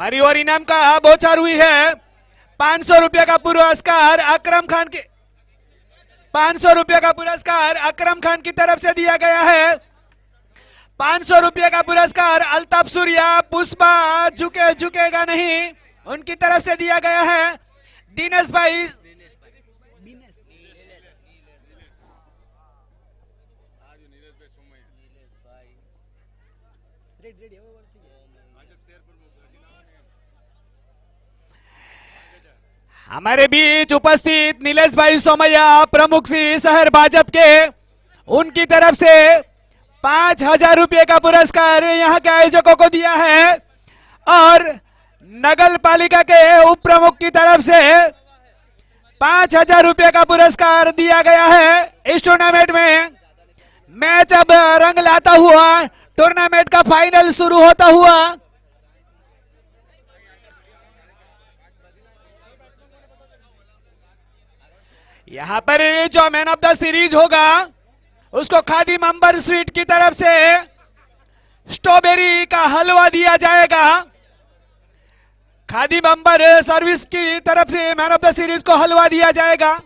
हरी और इनाम का बौछार हुई है। 500 रुपये का पुरस्कार अकरम खान की 500 रुपये का पुरस्कार अकरम खान की तरफ से दिया गया है। 500 रुपये का पुरस्कार अल्ताफ सूर्या पुष्पा झुकेगा नहीं उनकी तरफ से दिया गया है। दिनेश भाई हमारे बीच उपस्थित नीलेश भाई सोमैया प्रमुख सी शहर भाजपा के उनकी तरफ से 5,000 रुपये का पुरस्कार यहाँ के आयोजकों को दिया है और नगर पालिका के उप प्रमुख की तरफ से 5,000 रुपये का पुरस्कार दिया गया है। इस टूर्नामेंट में मैच अब रंग लाता हुआ टूर्नामेंट का फाइनल शुरू होता हुआ यहाँ पर जो मैन ऑफ द सीरीज होगा उसको खादिम अंबर स्वीट की तरफ से स्ट्रॉबेरी का हलवा दिया जाएगा। खादिम अंबर सर्विस की तरफ से मैन ऑफ द सीरीज को हलवा दिया जाएगा।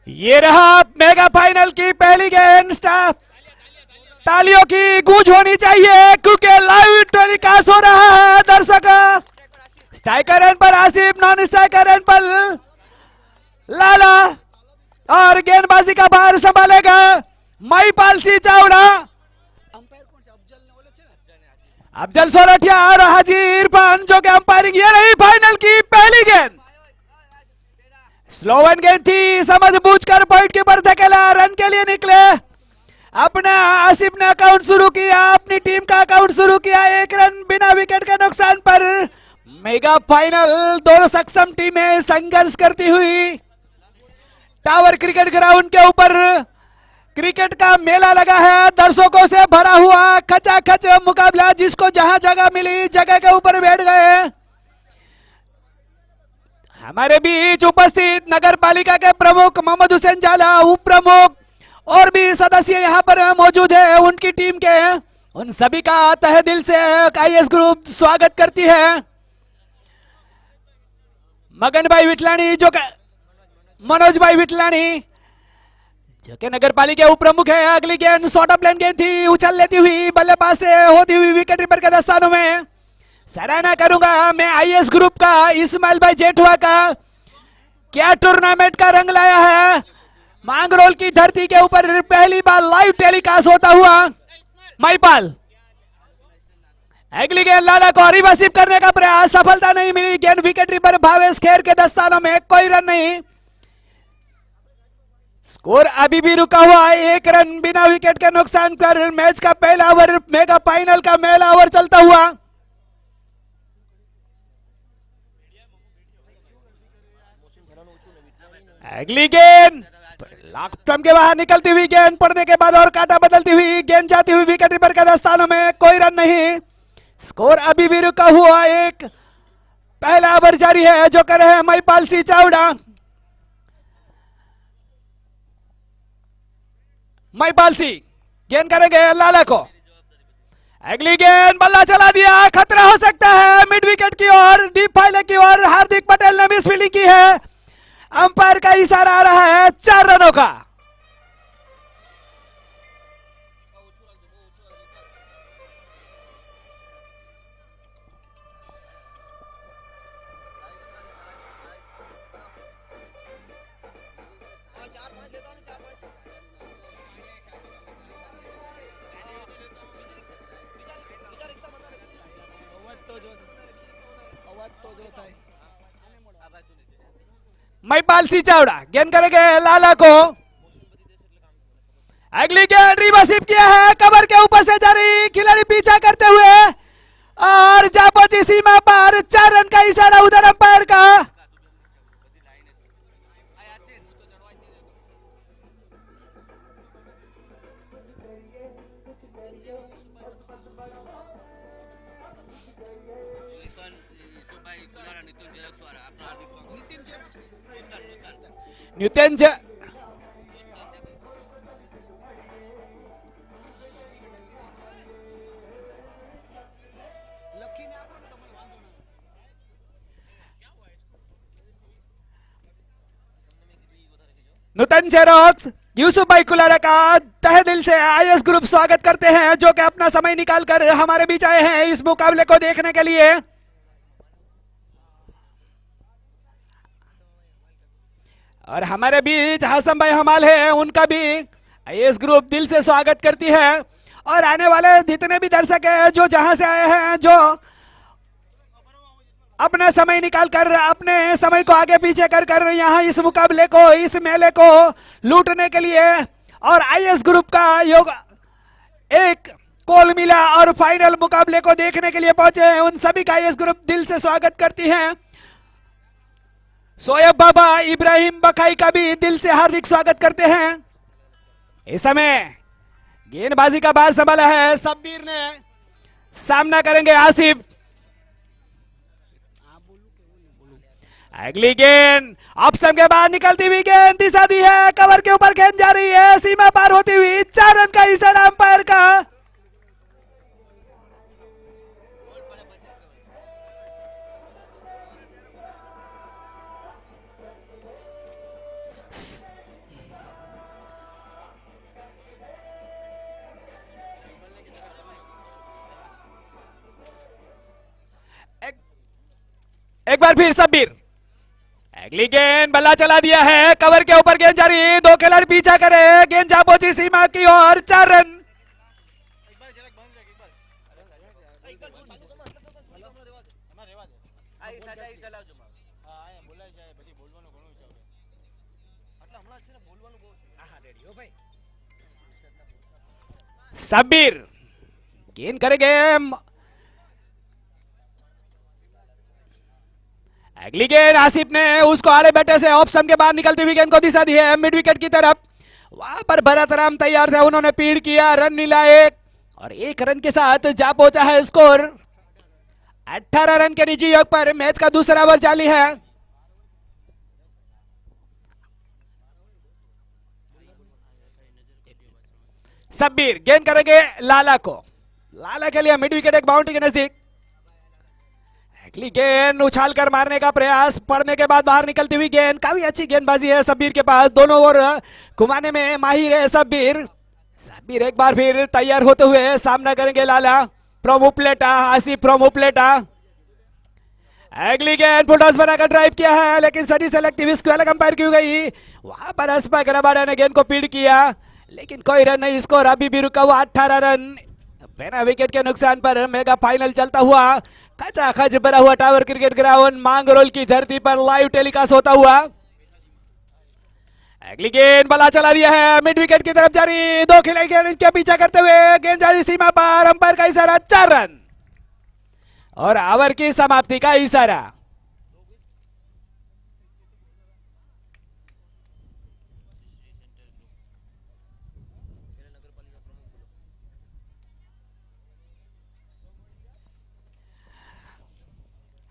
ये रहा मेगा फाइनल की पहली गेंद। तालियों की गूंज होनी चाहिए क्योंकि लाइव टेलीकास्ट हो रहा है। दर्शक स्ट्राइकर एंड पर आसिफ, नॉन स्ट्राइकर एंड पर लाला और गेंदबाजी का भार संभालेगा महिपाल सिंह चावड़ा, अफजल सोरठिया और हाजी इरफान जो कि अंपायरिंग। ये रही फाइनल की पहली गेंद। स्लो वन गेंद थी, समझ बूझकर पॉइंट कीपर धकेला, रन के लिए निकले। अपना आसिफ ने अकाउंट शुरू किया, अपनी टीम का अकाउंट शुरू किया। 1 रन बिना विकेट के नुकसान पर मेगा फाइनल दोनों सक्षम टीमें संघर्ष करती हुई टावर क्रिकेट ग्राउंड के ऊपर क्रिकेट का मेला लगा है। दर्शकों से भरा हुआ खचाखच मुकाबला, जिसको जहां जगह मिली जगह के ऊपर बैठ गए। हमारे बीच उपस्थित नगर पालिका के प्रमुख मोहम्मद हुसैन झाला, उप प्रमुख और भी सदस्य यहाँ पर मौजूद है उनकी टीम के। उन सभी का तहे दिल से आईएएस ग्रुप स्वागत करती है। मगन भाई विटलानी मनोज भाई विटलानी जो कि नगर पालिका उप प्रमुख है। अगली गेंद शॉर्ट ऑफ लाइन गेंद थी, उछल लेती हुई बल्लेबाज से होती हुई विकेट कीपर के दस्तानों में। सराहना करूंगा मैं आईएएस ग्रुप का, इस्माइल भाई जेठवा का, क्या टूर्नामेंट का रंग लाया है। मांगरोल की धरती के ऊपर पहली बार लाइव टेलीकास्ट होता हुआ महिपाल। अगली गेंद लाला को रिवर्सिव करने का प्रयास, सफलता नहीं मिली। गेंद विकेट कीपर भावेश खेर के दस्तानों में, कोई रन नहीं। स्कोर अभी भी रुका हुआ है, 1 रन बिना विकेट के नुकसान पर। मैच का पहला ओवर, मेगा फाइनल का पहला ओवर चलता हुआ। अगली गेंद लॉन्ग टर्म के बाहर निकलती हुई गेंद पड़ने के बाद और काटा बदलती हुई गेंद जाती हुई विकेट कीपर के दस्तानों में, कोई रन नहीं। स्कोर अभी भी रुका हुआ, एक पहला ओवर जारी है जो कर रहे हैं महिपाल सिंह चावड़ा। महिपाल सिंह गेंद करेंगे लाला को। अगली गेंद बल्ला चला दिया, खतरा हो सकता है मिड विकेट की ओर, डीप फाइले की ओर। हार्दिक पटेल ने मिस फील्डिंग की है। अंपायर का इशारा आ रहा है 4 रनों का। महिपाल सिंह चावड़ा गेंद करेंगे लाला को। अगली गेंद रिवर्सिव किया है, कवर के ऊपर से जारी, खिलाड़ी पीछा करते हुए और जा पहुंची सीमा पर। 4 रन का इशारा उधर अंपायर का। न्यूटेन नूतन जेरोक्स यूसुफ भाई कुलारा का तहे दिल से आईएस ग्रुप स्वागत करते हैं, जो कि अपना समय निकालकर हमारे बीच आए हैं इस मुकाबले को देखने के लिए। और हमारे बीच हासम भाई हमाल है, उनका भी आईएस ग्रुप दिल से स्वागत करती है। और आने वाले जितने भी दर्शक हैं जो जहां से आए हैं, जो अपना समय निकालकर अपने समय को आगे पीछे कर यहाँ इस मुकाबले को, इस मेले को लूटने के लिए और आईएस ग्रुप का योग एक कॉल मिला और फाइनल मुकाबले को देखने के लिए पहुंचे हैं, उन सभी का आईएस ग्रुप दिल से स्वागत करती है। सोयब बाबा इब्राहिम बखाई का भी दिल से हार्दिक स्वागत करते हैं। इस समय गेंदबाजी का बार संभाला है शब्बीर ने, सामना करेंगे आसिफ। अगली गेंद ऑप्शन के बाहर निकलती हुई गेंद दिशा दी है, कवर के ऊपर गेंद जा रही है, सीमा पार होती हुई 4 रन का इशारा अंपायर का। एक बार फिर शब्बीर, अगली गेंद बल्ला चला दिया है, कवर के ऊपर गेंद जारी, 2 खिलाड़ी पीछा करे, गेंद जा पहुंची सीमा की ओर, 4 रन। शब्बीर गेंद करेंगे, अगली गेंद आसिफ ने उसको आड़े बैठे से ऑप्शन के बाहर निकलती हुई गेंद को दिशा दी है मिड विकेट की तरफ। वहां पर भरत राम तैयार थे, उन्होंने पीड़ किया, रन मिला 1 और 1 रन के साथ जा पहुंचा है स्कोर 18 रन के निजी योग पर। मैच का दूसरा ओवर जारी है। शब्बीर गेंद करेंगे लाला को, लाला के लिए मिड विकेट एक बाउंड्री के नजदीक। अगली गेंद उछाल कर मारने का प्रयास, पड़ने के बाद बाहर निकलती हुई गेंद, काफी अच्छी गेंदबाजी है शब्बीर के पास, दोनों ओर घुमाने में माहिर है शब्बीर। शब्बीर एक बार फिर तैयार होते हुए सामना करेंगे लाला फ्रॉम उपलेटा, आसिफ फ्रॉम उपलेटा। अगली गेंद फुल टॉस बनाकर ड्राइव किया है, लेकिन सनी सेलेक्टिव इसको अलग अंपायर की गई। वहां पर अस्पा गराबाड़ा ने गेंद को पीड़ किया, लेकिन कोई रन नहीं, स्कोर अभी भी रुका हुआ 18 रन बिना विकेट के नुकसान पर। मेगा फाइनल चलता हुआ खचाखच भरा हुआ टावर क्रिकेट ग्राउंड मांगरोल की धरती पर लाइव टेलीकास्ट होता हुआ। अगली गेंद बला चला दिया है, मिड विकेट की तरफ जारी, 2 खिलाड़ी गेंद के पीछा करते हुए, गेंद जारी सीमा पर, अंपायर का इशारा 4 रन और ओवर की समाप्ति का इशारा।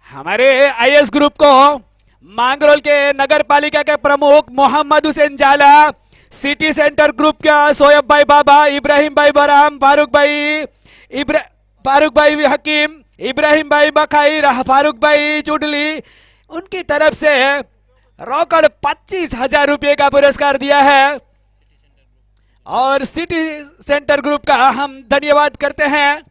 हमारे आईएस ग्रुप को मांगरोल के नगर पालिका के प्रमुख मोहम्मद हुसैन जाला, सिटी सेंटर ग्रुप का सोयब भाई बाबा, इब्राहिम भाई बराम, फारूक भाई हकीम, इब्राहिम भाई बखाई, फारूक भाई चुडली, उनकी तरफ से रोकड़ 25,000 रुपये का पुरस्कार दिया है। और सिटी सेंटर ग्रुप का हम धन्यवाद करते हैं।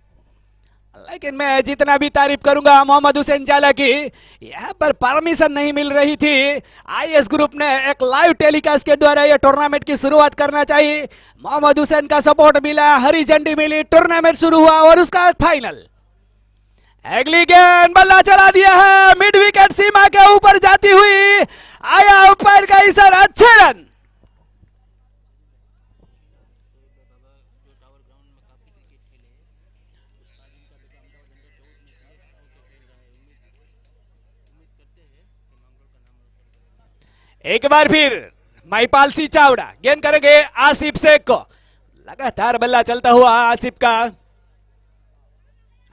लेकिन मैं जितना भी तारीफ करूंगा मोहम्मद हुसैन जाला की, यहाँ पर परमिशन नहीं मिल रही थी। आईएस ग्रुप ने एक लाइव टेलीकास्ट के द्वारा ये टूर्नामेंट की शुरुआत करना चाहिए। मोहम्मद हुसैन का सपोर्ट मिला, हरी झंडी मिली, टूर्नामेंट शुरू हुआ और उसका फाइनल। अगली गेंद बल्ला चला दिया है, मिड विकेट सीमा के ऊपर जाती हुई, आया अंपायर का इशारा, 6 रन। एक बार फिर महिपाल सिंह चावड़ा गेंद करेंगे आसिफ शेख को, लगातार बल्ला चलता हुआ आसिफ का।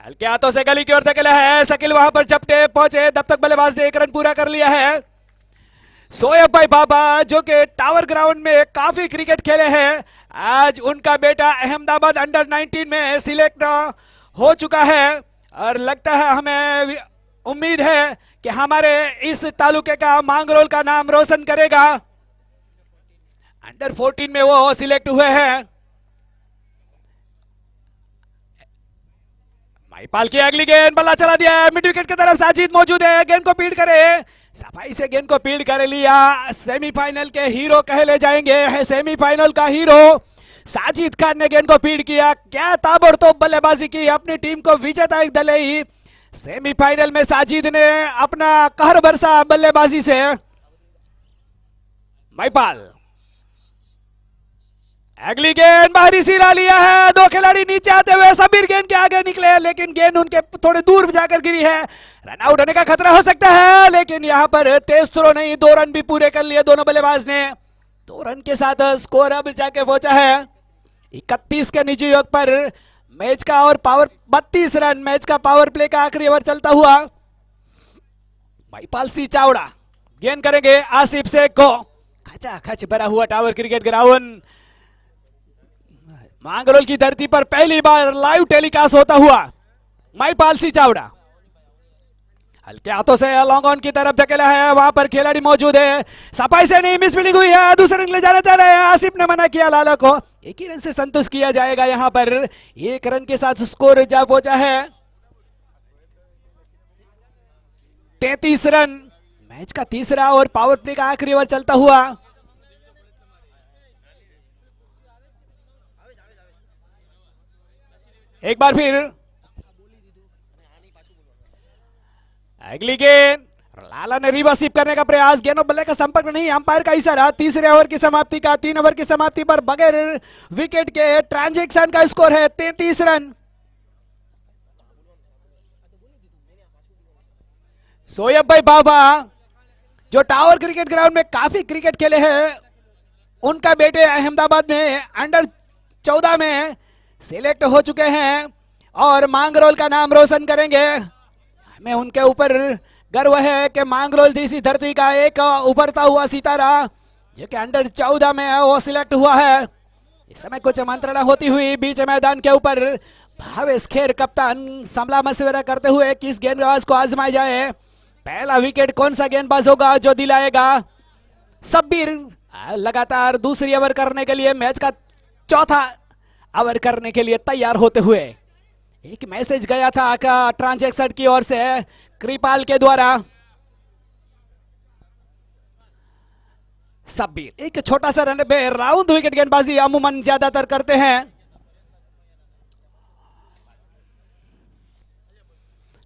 हल्के हाथों से गली की ओर धकेला है, शकील वहां पर चपटे पहुंचे, तब तक बल्लेबाज ने 1 रन पूरा कर लिया है। शोएब भाई बाबा जो कि टावर ग्राउंड में काफी क्रिकेट खेले हैं, आज उनका बेटा अहमदाबाद अंडर 19 में सिलेक्ट हो चुका है और लगता है हमें उम्मीद है कि हमारे इस तालुके का मांगरोल का नाम रोशन करेगा। अंडर 14 में वो सिलेक्ट हुए हैं। माईपाल की अगली गेंद, बल्ला चला दिया है, मिड विकेट की तरफ साजिद मौजूद है, गेंद को फील्ड करे, सफाई से गेंद को फील्ड कर लिया। सेमीफाइनल के हीरो कहले जाएंगे, है सेमीफाइनल का हीरो साजिद खान ने गेंद को फील्ड किया। क्या ताबड़तोड़ बल्लेबाजी की, अपनी टीम को विजेता दिलाई। सेमीफाइनल में साजिद ने अपना कहर बरसा बल्लेबाजी से। माईपाल अगली गेंद बाहरी सिरा लिया है, 2 खिलाड़ी नीचे आते हुए सबीर गेंद के आगे निकले, लेकिन गेंद उनके थोड़े दूर जाकर गिरी है। रन आउट होने का खतरा हो सकता है, लेकिन यहां पर तेज थ्रो नहीं, 2 रन भी पूरे कर लिए दोनों बल्लेबाज ने। 2 रन के साथ स्कोर अब जाके पहुंचा है 31 के निजी योग पर। मैच का और पावर 32 रन, मैच का पावर प्ले का आखिरी ओवर चलता हुआ। माईपाल सिंह चावड़ा गेंद करेंगे आसिफ शेख को, खचा खच भरा हुआ टावर क्रिकेट ग्राउंड मांगरोल की धरती पर पहली बार लाइव टेलीकास्ट होता हुआ। माईपाल सिंह चावड़ा हल्के हाथों से लॉन्ग ऑन की तरफ धकेला है, वहां पर खिलाड़ी मौजूद है, सफाई से नहीं, मिस फील्डिंग हुई है, दूसरे रन ले जाना चाह रहे हैं, आसिफ ने मना किया लाला को। 1 ही रन से संतुष्ट किया जाएगा, यहां पर 1 रन के साथ स्कोर जा पहुंचा है 33 रन। मैच का तीसरा और पावर प्ले का आखिरी ओवर चलता हुआ। एक बार फिर अगली गेंद, लाला ने रिवर्सिप करने का प्रयास, गेंद और बल्ले का संपर्क नहीं, अंपायर का इशारा। तीसरे ओवर की समाप्ति का, 3 ओवर की समाप्ति पर बगैर विकेट के ट्रांजैक्शन का स्कोर है 33 रन। शोएब भाई बाबा जो टावर क्रिकेट ग्राउंड में काफी क्रिकेट खेले हैं, उनका बेटे अहमदाबाद में अंडर 14 में सिलेक्ट हो चुके हैं और मांगरोल का नाम रोशन करेंगे। हमें उनके ऊपर गर्व है कि मांगरोल जैसी धरती का एक उभरता हुआ सितारा जो कि अंडर 14 में वो सिलेक्ट हुआ है। इस समय कुछ मंत्रणा होती हुई बीच मैदान के ऊपर भावेश खेर कप्तान समला मशवरा करते हुए किस गेंदबाज को आजमाया जाए, पहला विकेट कौन सा गेंदबाज होगा जो दिलाएगा। शब्बीर लगातार दूसरी ओवर करने के लिए, मैच का चौथा ओवर करने के लिए तैयार होते हुए। एक मैसेज गया था ट्रांजैक्शन की ओर से कृपाल के द्वारा। शब्बीर एक छोटा सा रन पे राउंड विकेट गेंदबाजी अमूमन ज्यादातर करते हैं।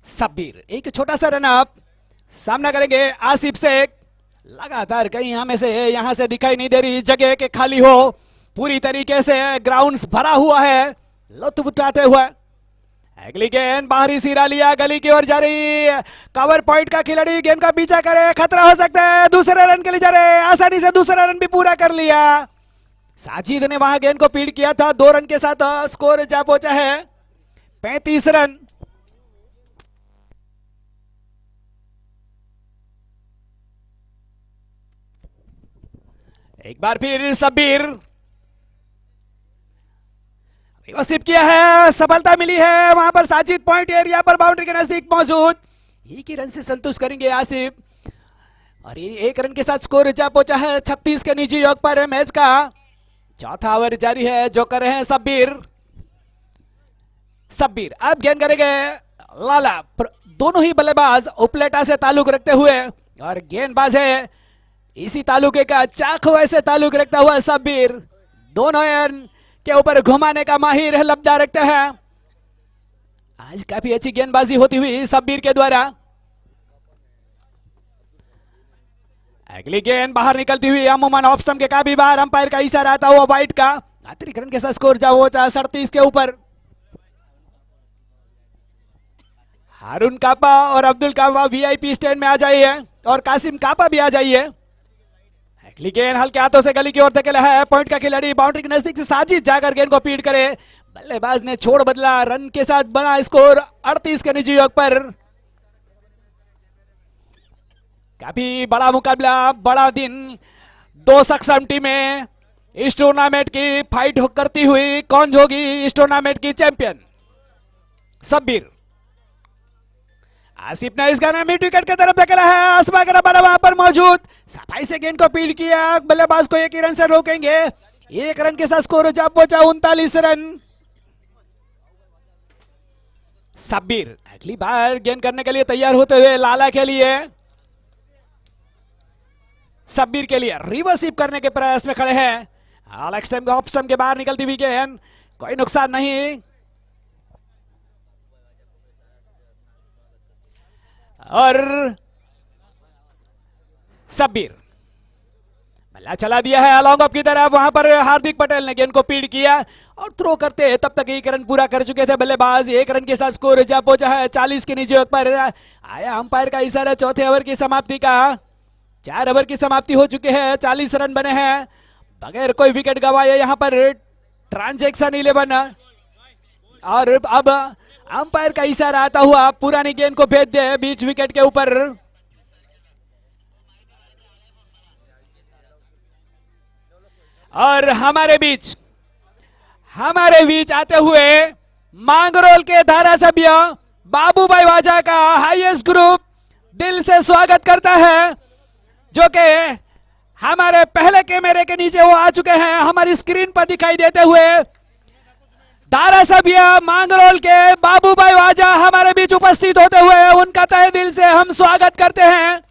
शब्बीर एक छोटा सा रन अप, सामना करेंगे आसिफ शेख। लगातार कहीं हमें से यहां से दिखाई नहीं दे रही जगह के खाली हो, पूरी तरीके से ग्राउंड भरा हुआ है, लुत्फ उठाते हुए। अगली गेंद बाहरी सिरा लिया, गली की ओर जा रही, कवर पॉइंट का खिलाड़ी गेंद का पीछा करे, खतरा हो सकता है, दूसरे रन के लिए जा रहे, आसानी से दूसरा रन भी पूरा कर लिया। साजिद ने वहां गेंद को फील्ड किया था, 2 रन के साथ स्कोर जा पहुंचा है 35 रन। एक बार फिर शब्बीर रिवर्सिप किया है, सफलता मिली है, वहां पर साजिद पॉइंट एरिया पर बाउंड्री के नजदीक मौजूद। 1 ही रन से संतुष्ट करेंगे आसिफ और 1 रन के साथ स्कोर जा पहुंचा है 36 के निजी योग पर। मैच का चौथा ओवर जारी है, जो कर रहे हैं शब्बीर। शब्बीर अब गेंद करेंगे लाला, दोनों ही बल्लेबाज उपलेटा से ताल्लुक रखते हुए और गेंदबाज है इसी तालुके का, चाकू से ताल्लुक रखता हुआ शब्बीर। दोनों के ऊपर घुमाने का माहिर है, लब्धा रखते हैं। आज काफी अच्छी गेंदबाजी होती हुई शब्बीर के द्वारा। अगली गेंद बाहर निकलती हुई अमूमन ऑफ स्टंप के काफी बार, अंपायर का इशारा आता हुआ वाइड का। अतिरिक्त रन के साथ स्कोर जा वो 37 के ऊपर। हारून कापा और अब्दुल कापा वीआईपी स्टैंड में आ जाइए और कासिम कापा भी आ जाइए। अगली गेंद हल्के हाथों से गली की ओर धकेला है, पॉइंट का खिलाड़ी बाउंड्री के नजदीक से साजिद जाकर गेंद को फील्ड करे, बल्लेबाज ने छोड़ बदला, रन के साथ बना स्कोर 38 के निजी योग पर। काफी बड़ा मुकाबला, बड़ा दिन। दो सक्षम टीमें इस टूर्नामेंट की फाइट करती हुई। कौन होगी इस टूर्नामेंट की चैंपियन? शब्बीर। आसिफ ने इस गाना मिड विकेट की तरफ धकेला है। आसमा का बड़ा वहां पर मौजूद, सफाई से गेंद को फील्ड किया। बल्लेबाज को एक ही रन से रोकेंगे। एक रन के साथ स्कोर जा पहुंचा 39 रन। शब्बीर अगली बार गेंद करने के लिए तैयार होते हुए लाला के लिए, शब्बीर के लिए रिवर्स स्वीप करने के प्रयास में खड़े हैं। ऑफ स्टंप के बाहर निकलती हुई गेंद, कोई नुकसान नहीं। और शब्बीर बल्ला चला दिया है लॉन्ग ऑफ की तरफ। वहां पर हार्दिक पटेल ने गेंद को फील्ड किया और थ्रो करते तब तक एक रन पूरा कर चुके थे बल्लेबाज। एक रन के साथ स्कोर जा पहुंचा है 40 के निजी ओवर पर। आया अंपायर का इशारा चौथे ओवर की समाप्ति का। 4 ओवर की समाप्ति हो चुकी है, 40 रन बने हैं बगैर कोई विकेट गवाए। यहां पर ट्रांजैक्शन 11 और अब अंपायर का इशारा आता हुआ पुरानी गेंद को भेज दे बीच विकेट के ऊपर। और हमारे बीच आते हुए मांगरोल के धारासभ्य बाबूभाई वाजा का हाईएस्ट ग्रुप दिल से स्वागत करता है, जो कि हमारे पहले कैमरे के नीचे वो आ चुके हैं, हमारी स्क्रीन पर दिखाई देते हुए। धारासभ्य मांगरोल के बाबूभाई वाजा हमारे बीच उपस्थित होते हुए उनका तहे दिल से हम स्वागत करते हैं।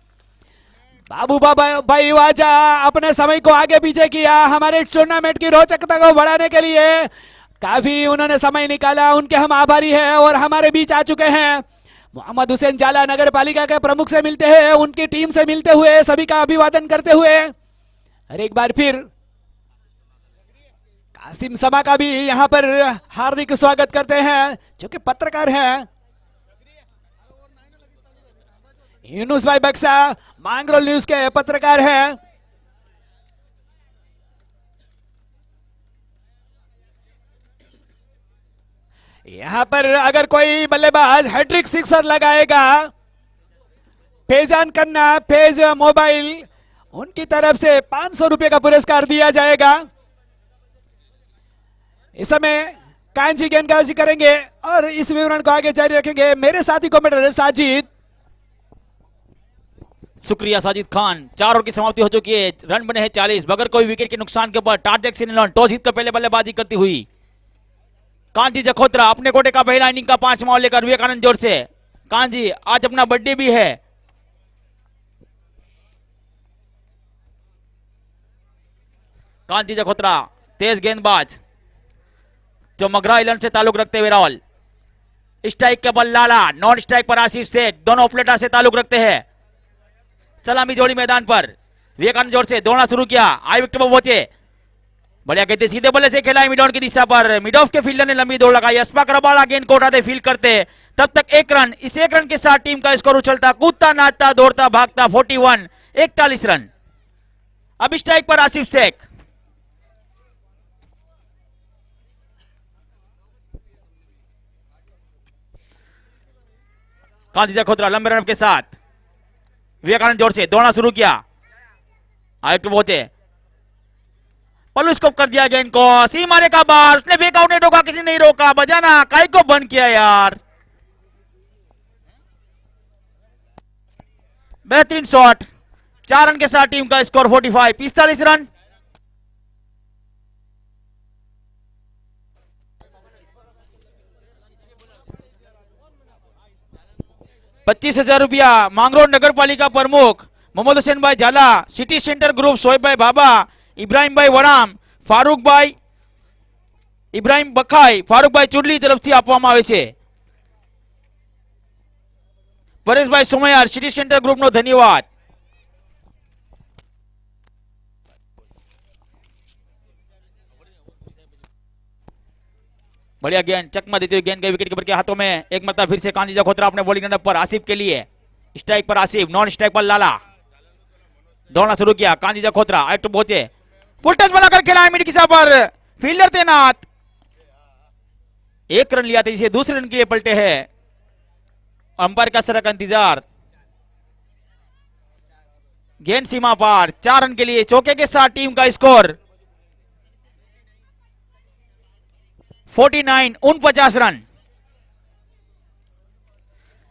बाबूभाई वाजा अपने समय को आगे पीछे किया हमारे टूर्नामेंट की रोचकता को बढ़ाने के लिए। काफी उन्होंने समय निकाला, उनके हम आभारी हैं। और हमारे बीच आ चुके हैं मोहम्मद हुसैन जाला, नगर पालिका के प्रमुख से मिलते हैं, उनकी टीम से मिलते हुए, सभी का अभिवादन करते हुए। और एक बार फिर कासिम समा का भी यहाँ पर हार्दिक स्वागत करते हैं, जो कि पत्रकार हैं। यूनुस भाई बक्सा मांगरोल न्यूज के पत्रकार हैं। यहां पर अगर कोई बल्लेबाज हैट्रिक सिक्सर लगाएगा, फैजान खन्ना, फैज मोबाइल, उनकी तरफ से 500 रुपए का पुरस्कार दिया जाएगा। इस समय कांजी गेंदबाजी करेंगे और इस विवरण को आगे जारी रखेंगे मेरे साथी कमेंटेटर साजिद। शुक्रिया साजिद खान। 4 ओवर की समाप्ति हो चुकी है, रन बने हैं 40 बगैर कोई विकेट के नुकसान के ऊपर। टारजेक्सन टॉस जीतकर पहले बल्लेबाजी करती हुई कांजी जखोत्रा अपने कोटे का पहला इनिंग का 5वां लेकर विवेकानंद जोर से। कांजी आज अपना बर्थडे भी है। कांजी जखोत्रा तेज गेंदबाज जो मगरा आइलैंड से ताल्लुक रखते हुए राहुल। स्ट्राइक के बल लाला, नॉन स्ट्राइक पर आसिफ से, दोनों ओपलेटर से ताल्लुक रखते हैं। सलामी जोड़ी मैदान पर विवेकानंद जोर से दौड़ना शुरू किया। आई विकेट पर पहुंचे, बढ़िया कहते सीधे बल्ले से खेला मिड ऑन की दिशा पर। मिड ऑफ के फील्डर ने लंबी दौड़ लगाई। अस्पा करबाला गेंद को उठाते फील्ड करते, तब तक एक रन। इस एक रन के साथ टीम का स्कोर उछलता कूदता नाचता दौड़ता भागता 41, 41 रन। अब स्ट्राइक पर आसिफ शेख। कांजी जखोत्रा लंबे रन के साथ विवेकानंद जोर से दौड़ना शुरू किया। आउट पहुंचे, पल्लू स्कोप कर दिया गेंद को, सी मारे का बार, उसने फेंका, उन्हें रोका, किसी नहीं रोका, बजाना काई को बंद किया यार। बेहतरीन शॉट। 4 रन के साथ टीम का स्कोर 45, 45 रन। ₹25,000 मांगरोल नगर पालिका प्रमुख मोहम्मद हुसैन भाई झाला, सिटी सेंटर ग्रुप सोहेब भाई बाबा, इब्राहिम भाई वड़ाम, फारूक भाई इब्राहिम बखाई, फारूक भाई चुडली तरफથી આપવામાં આવે છે। પરેશભાઈ સોમયાર, સિટી સેન્ટર ગ્રુપનો ધન્યવાદ। बढ़िया गेंद, चकमा देते हुए गेंद गई विकेट कीपर के हाथों में। एक मरतबा फिर से कांजी जखोत्रा अपने बॉलिंग रनअप पर आसिफ के लिए। स्ट्राइक पर आसिफ, नॉन स्ट्राइक पर लाला। दौड़ना शुरू किया कांजी जखोत्रा, आउट पहुंचे, फुल टच बनाकर खेला मिड किसा पर, फील्डर तैनात। एक रन लिया था जिसे दूसरे रन के लिए पलटे हैं। अंपायर का सर का इंतजार। गेंद सीमा पार, 4 रन के लिए चौके के साथ टीम का स्कोर 49 रन।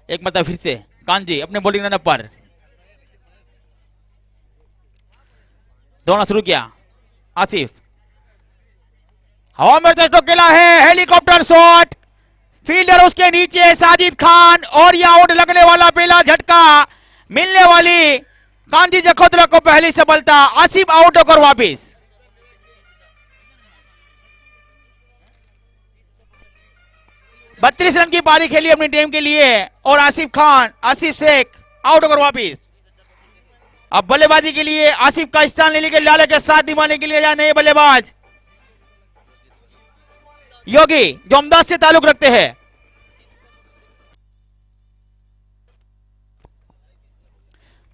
एक मतलब फिर से कांजी अपने बॉलिंग रन पर दौड़ना शुरू किया। आसिफ हवा में टोकेला है, हेलीकॉप्टर शॉट, फील्डर उसके नीचे साजिद खान, और यह आउट लगने वाला पहला झटका मिलने वाली कांजी जखोत्रा को पहली सफलता। आसिफ आउट होकर वापिस। बत्तीस रन की पारी खेली अपनी टीम के लिए और आसिफ शेख आउट होकर वापिस। अब बल्लेबाजी के लिए आसिफ का स्थान लेने के लाले के साथ निभाने के लिए जाए नए बल्लेबाज योगी जो अहमदाबाद से ताल्लुक रखते हैं।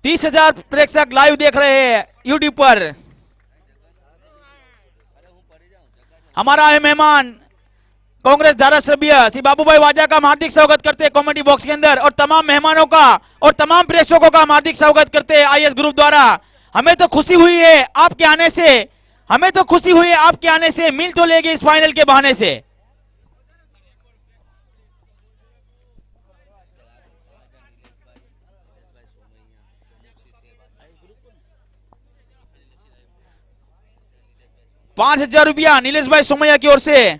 तीस 30,000 प्रेक्षक लाइव देख रहे हैं यूट्यूब पर। हमारा है मेहमान कांग्रेस धारासभ्य श्री बाबूभाई वाजा का हार्दिक स्वागत करते हैं कॉमेडी बॉक्स के अंदर, और तमाम मेहमानों का और तमाम प्रेक्षकों का हार्दिक स्वागत करते हैं आईएस ग्रुप द्वारा। हमें तो खुशी हुई है आपके आने से, हमें तो खुशी हुई है आपके आने से, मिल तो लेगी इस फाइनल के बहाने से। ₹5,000 नीलेश भाई सोमैया की ओर से,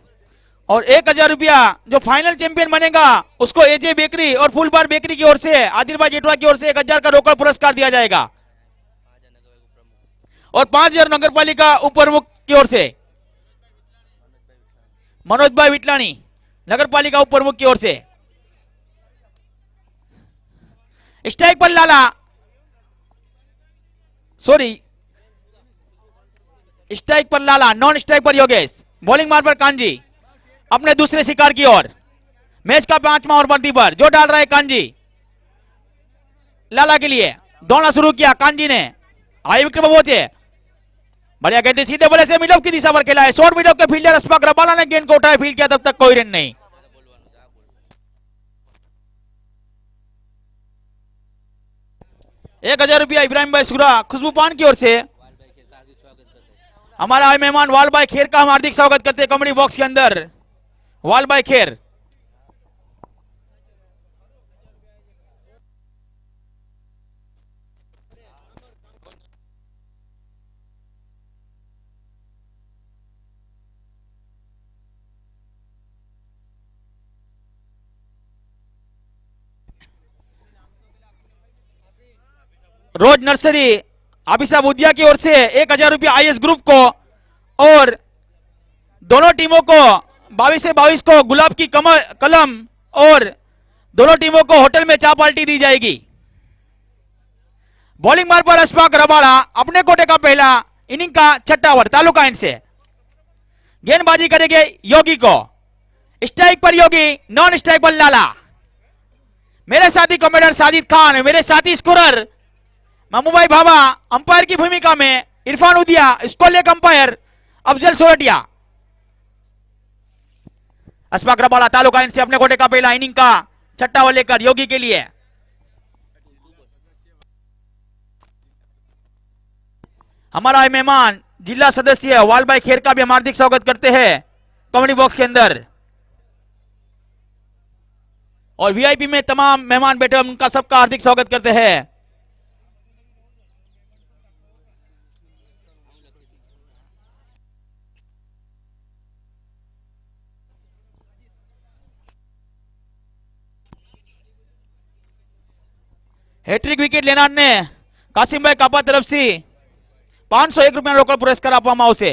और 1,000 रुपया जो फाइनल चैंपियन बनेगा उसको एजे बेकरी और फुल बार बेकरी की ओर से, आदिल भाई जेठवा की ओर से 1,000 का रोकड़ पुरस्कार दिया जाएगा, और 5,000 नगर पालिका उप प्रमुख की ओर से मनोज भाई विटलानी नगर पालिका उप प्रमुख की ओर से। स्ट्राइक पर लाला, सॉरी स्ट्राइक पर लाला, नॉन स्ट्राइक पर योगेश, बॉलिंग मार पर कांजी अपने दूसरे शिकार की ओर। मैच का 5वां ओवर बंदी पर जो डाल रहा है कांजी लाला के लिए। दौड़ना शुरू किया कांजी ने, आई विकेट पर पहुंचे, बढ़िया गेंद सीधे बोले से मिड ऑफ की दिशा पर खेला है। शॉर्ट मिड ऑफ के फील्डर अशफाक रबाला ने गेंद को उठाया, फील्ड किया, तब तक कोई रन नहीं। ₹1,000 इब्राहिम भाई सुरा खुशबू पान की ओर से। हमारा मेहमान वाल भाई खेर का हम हार्दिक स्वागत करते हैं कॉमेडी बॉक्स के अंदर। वाल भाई खेर रोज नर्सरी आबिसा बुदिया की ओर से ₹1,000 आईएस ग्रुप को, और दोनों टीमों को 22 से 22 को गुलाब की कलम, और दोनों टीमों को होटल में चा पार्टी दी जाएगी। बॉलिंग मार पर अशफाक रबाड़ा अपने कोटे का पहला इनिंग का 6वां ओवर तालुका एंड से। गेंदबाजी करेंगे योगी को, स्ट्राइक पर योगी, नॉन स्ट्राइक पर लाला। मेरे साथी कमेडर साजिद खान, मेरे साथी स्कोरर मामूभाई भाभा, अंपायर की भूमिका में Irfan Udiya, score leg umpire Afzal Sorathiya. Ashfaq Rabada taluka and से अपने कोटे का पहला इनिंग का 6वां ओवर लेकर योगी के लिए। हमारा मेहमान जिला सदस्य वाल भाई खेर का भी हम हार्दिक स्वागत करते हैं कॉमेडी बॉक्स के अंदर, और वीआईपी में तमाम मेहमान बैठे उनका सबका हार्दिक स्वागत करते हैं। हैट्रिक विकेट लेनार ने कासिम भाई कापा तरफ से ₹501 रोकड़ पुरस्कार આપવામાં આવશે।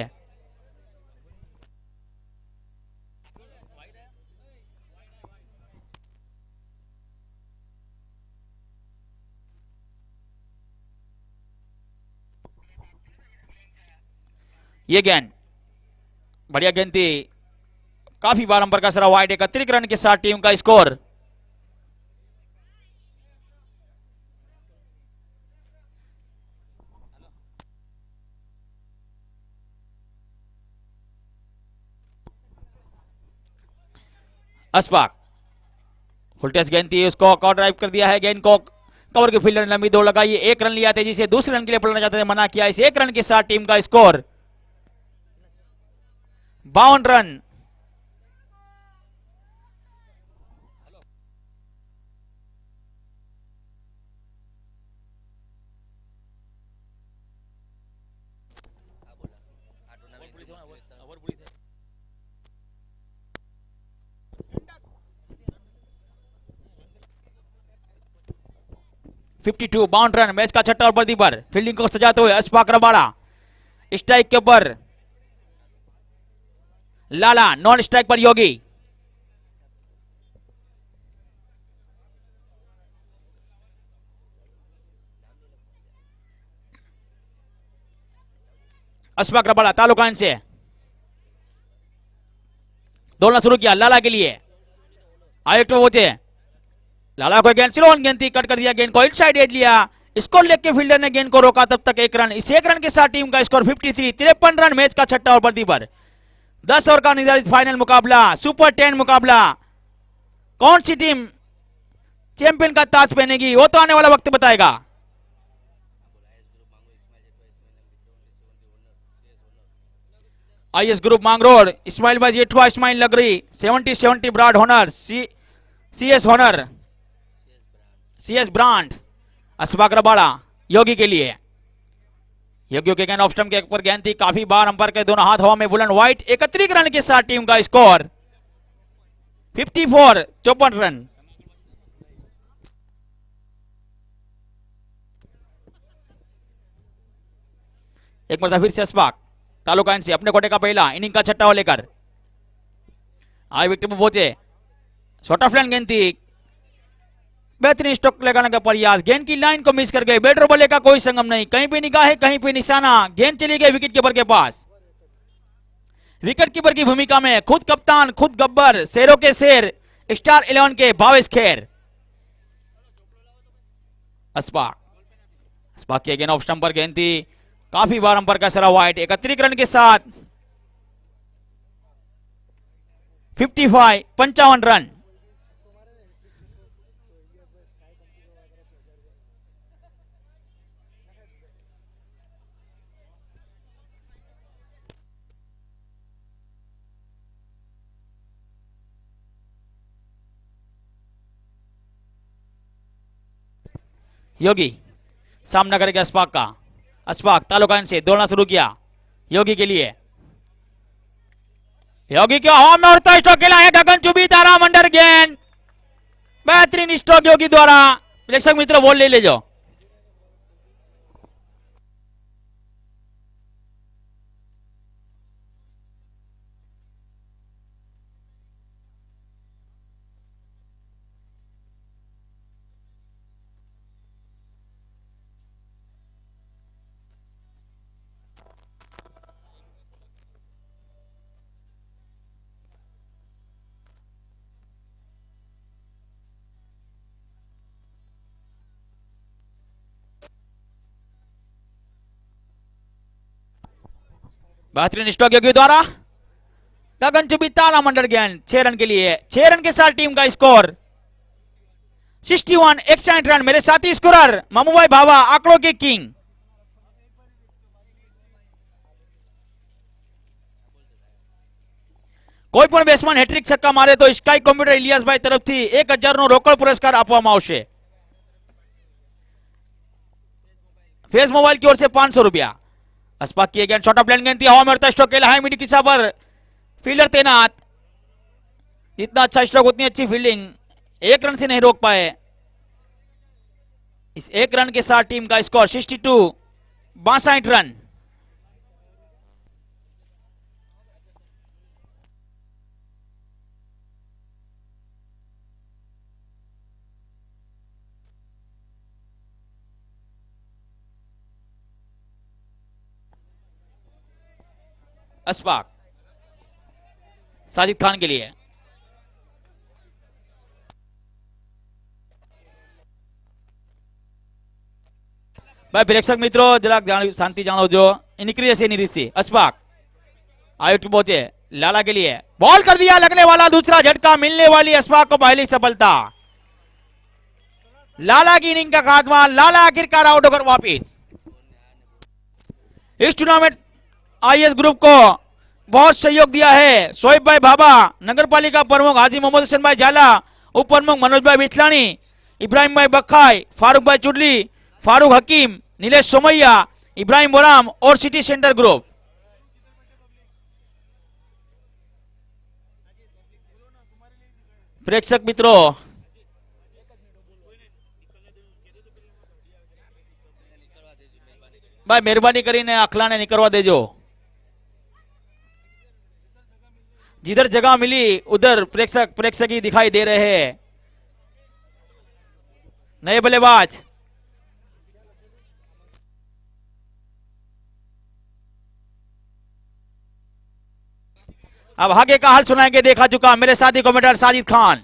ये गेंद बढ़िया गेंद थी, काफी बार अंपर का सरा वाइड, 31 रन के साथ टीम का स्कोर। अशफाक फुल टच गेंद थी, उसको कॉर्नर ड्राइव कर दिया है, गेंद को कवर के फील्डर ने लंबी दौड़ लगाई, एक रन लिया तेजी से, दूसरे रन के लिए पलटना चाहते थे, मना किया। इस एक रन के साथ टीम का स्कोर 52 रन।52 बाउंड रन, मैच का छठा और बर्दी पर फील्डिंग को सजाते हुए अशफाक रबाड़ा, स्ट्राइक के ऊपर लाला, नॉन स्ट्राइक पर योगी। अशफाक रबाड़ा तालुकान से दौड़ना शुरू किया लाला के लिए, आयुक्त में पहुंचे, लाला को गेंद स्लो गेंद थी, कट कर दिया, गेंद को इनसाइड एज लिया, स्कोर लेके फील्डर ने गेंद को रोका, तब तक एक रन। इस एक रन के साथ टीम का स्कोर 53, 53 रन, मैच का छठा और बर्दी पर 10 ओवर का निर्धारित फाइनल मुकाबला, सुपर 10 मुकाबला। कौन सी टीम चैंपियन का ताज पहनेगी वो तो आने वाला वक्त बताएगा। आईएस ग्रुप मांगरोड, इस्माइल भाई जेठवा, इस्माइल लगरी, 70 ब्राड होनर, सीएस होनर, सीएस ब्रांड, अशफाक रबाड़ा योगी के लिए। योगी के गेंद ऑफ स्टंप के ऊपर गेंद थी, काफी बार अंपायर के दोनों हाथ हवा में बुलंद, व्हाइट। 31 रन के साथ टीम का स्कोर 54, 54 रन। एक मरतबा फिर से अशफाक तालुकान से अपने कोटे का पहला इनिंग का छठा लेकर आए विकेट पर पहुंचे, शॉर्ट ऑफ लाइन गेंद थी, बेहतरीन स्ट्रोक लगाने का प्रयास, गेंद की लाइन को मिस कर गए, बैटर बल्ले का कोई संगम नहीं, कहीं पे निगाह है कहीं पे निशाना, गेंद चली गई विकेट कीपर के पास। विकेट कीपर की भूमिका में खुद कप्तान, खुद गब्बर, शेरों के शेर, स्टार 11 के भावेश खेर। अशफाक की गेंद ऑफ स्टंप पर गेंद थी, काफी बार अंपायर का सरा वाइड। 31 रन के साथ 55 रन। योगी सामना करेगा अशफाक का, अशफाक तालुकान से दौड़ना शुरू किया योगी के लिए, योगी के हवा में उड़ता स्ट्रोक खेला है, गगनचुंबी तारामंडल गेंद, बेहतरीन स्ट्रोक योगी द्वारा। प्रेक्षक मित्र बोल ले जाओ। बेहतरीन स्ट्रोक योगी द्वारा, गगनचुंबी तारामंडल गेंद, 6 रन के लिए, 6 रन के साथ टीम का स्कोर 61, 61 रन। मेरे साथी स्कोरर मामूभाई भावा, आंकड़ों के किंग। कोई पण બેટ્સમેન હેટ્રિક છક્કા મારે તો સ્કાય કોમ્પ્યુટર ઇલિયાસભાઈ તરફથી 1000 નો રોકડ પુરસ્કાર આપવામાં આવશે। फेज मोबाइल की ओर से 500 रुपया। अशफाक की गेंद छोटा प्लेन गेंद थी, हवा में उड़ता स्ट्रोक खेला है, मिडी किसा पर फील्डर तैनात, इतना अच्छा स्ट्रोक उतनी अच्छी फील्डिंग, 1 रन से नहीं रोक पाए। इस 1 रन के साथ टीम का स्कोर 62, 62 रन। अशफाक साजिद खान के लिए, भाई प्रेक्षक मित्रों जरा शांति जानो जो इनक्री से नहीं रिश्ती। अशफाक आउट पहुंचे, लाला के लिए बॉल कर दिया, लगने वाला दूसरा झटका, मिलने वाली अशफाक को पहली सफलता। लाला की इनिंग का खात्मा, लाला आखिरकार आउट होकर वापिस। इस टूर्नामेंट आईएस ग्रुप को बहुत सहयोग दिया है शोएब भाई भाभा, नगर पालिका प्रमुख हाजी मोहम्मद हसन भाई झाला, उप प्रमुख मनोज भाई बिथलानी, इब्राहिम भाई बखाई, फारूक भाई चुडली, फारूक हकीम, नीलेश सोमैया, इब्राहिम बोराम और सिटी सेंटर ग्रुप। प्रेक्षक मित्रों, भाई मेहरबानी કરીને आखला ने निकलवा देजो। जिधर जगह मिली उधर प्रेक्षक ही दिखाई दे रहे हैं। नए बल्लेबाज अब आगे का हाल सुनाएंगे, देखा चुका मेरे साथी कमेंटर साजिद खान।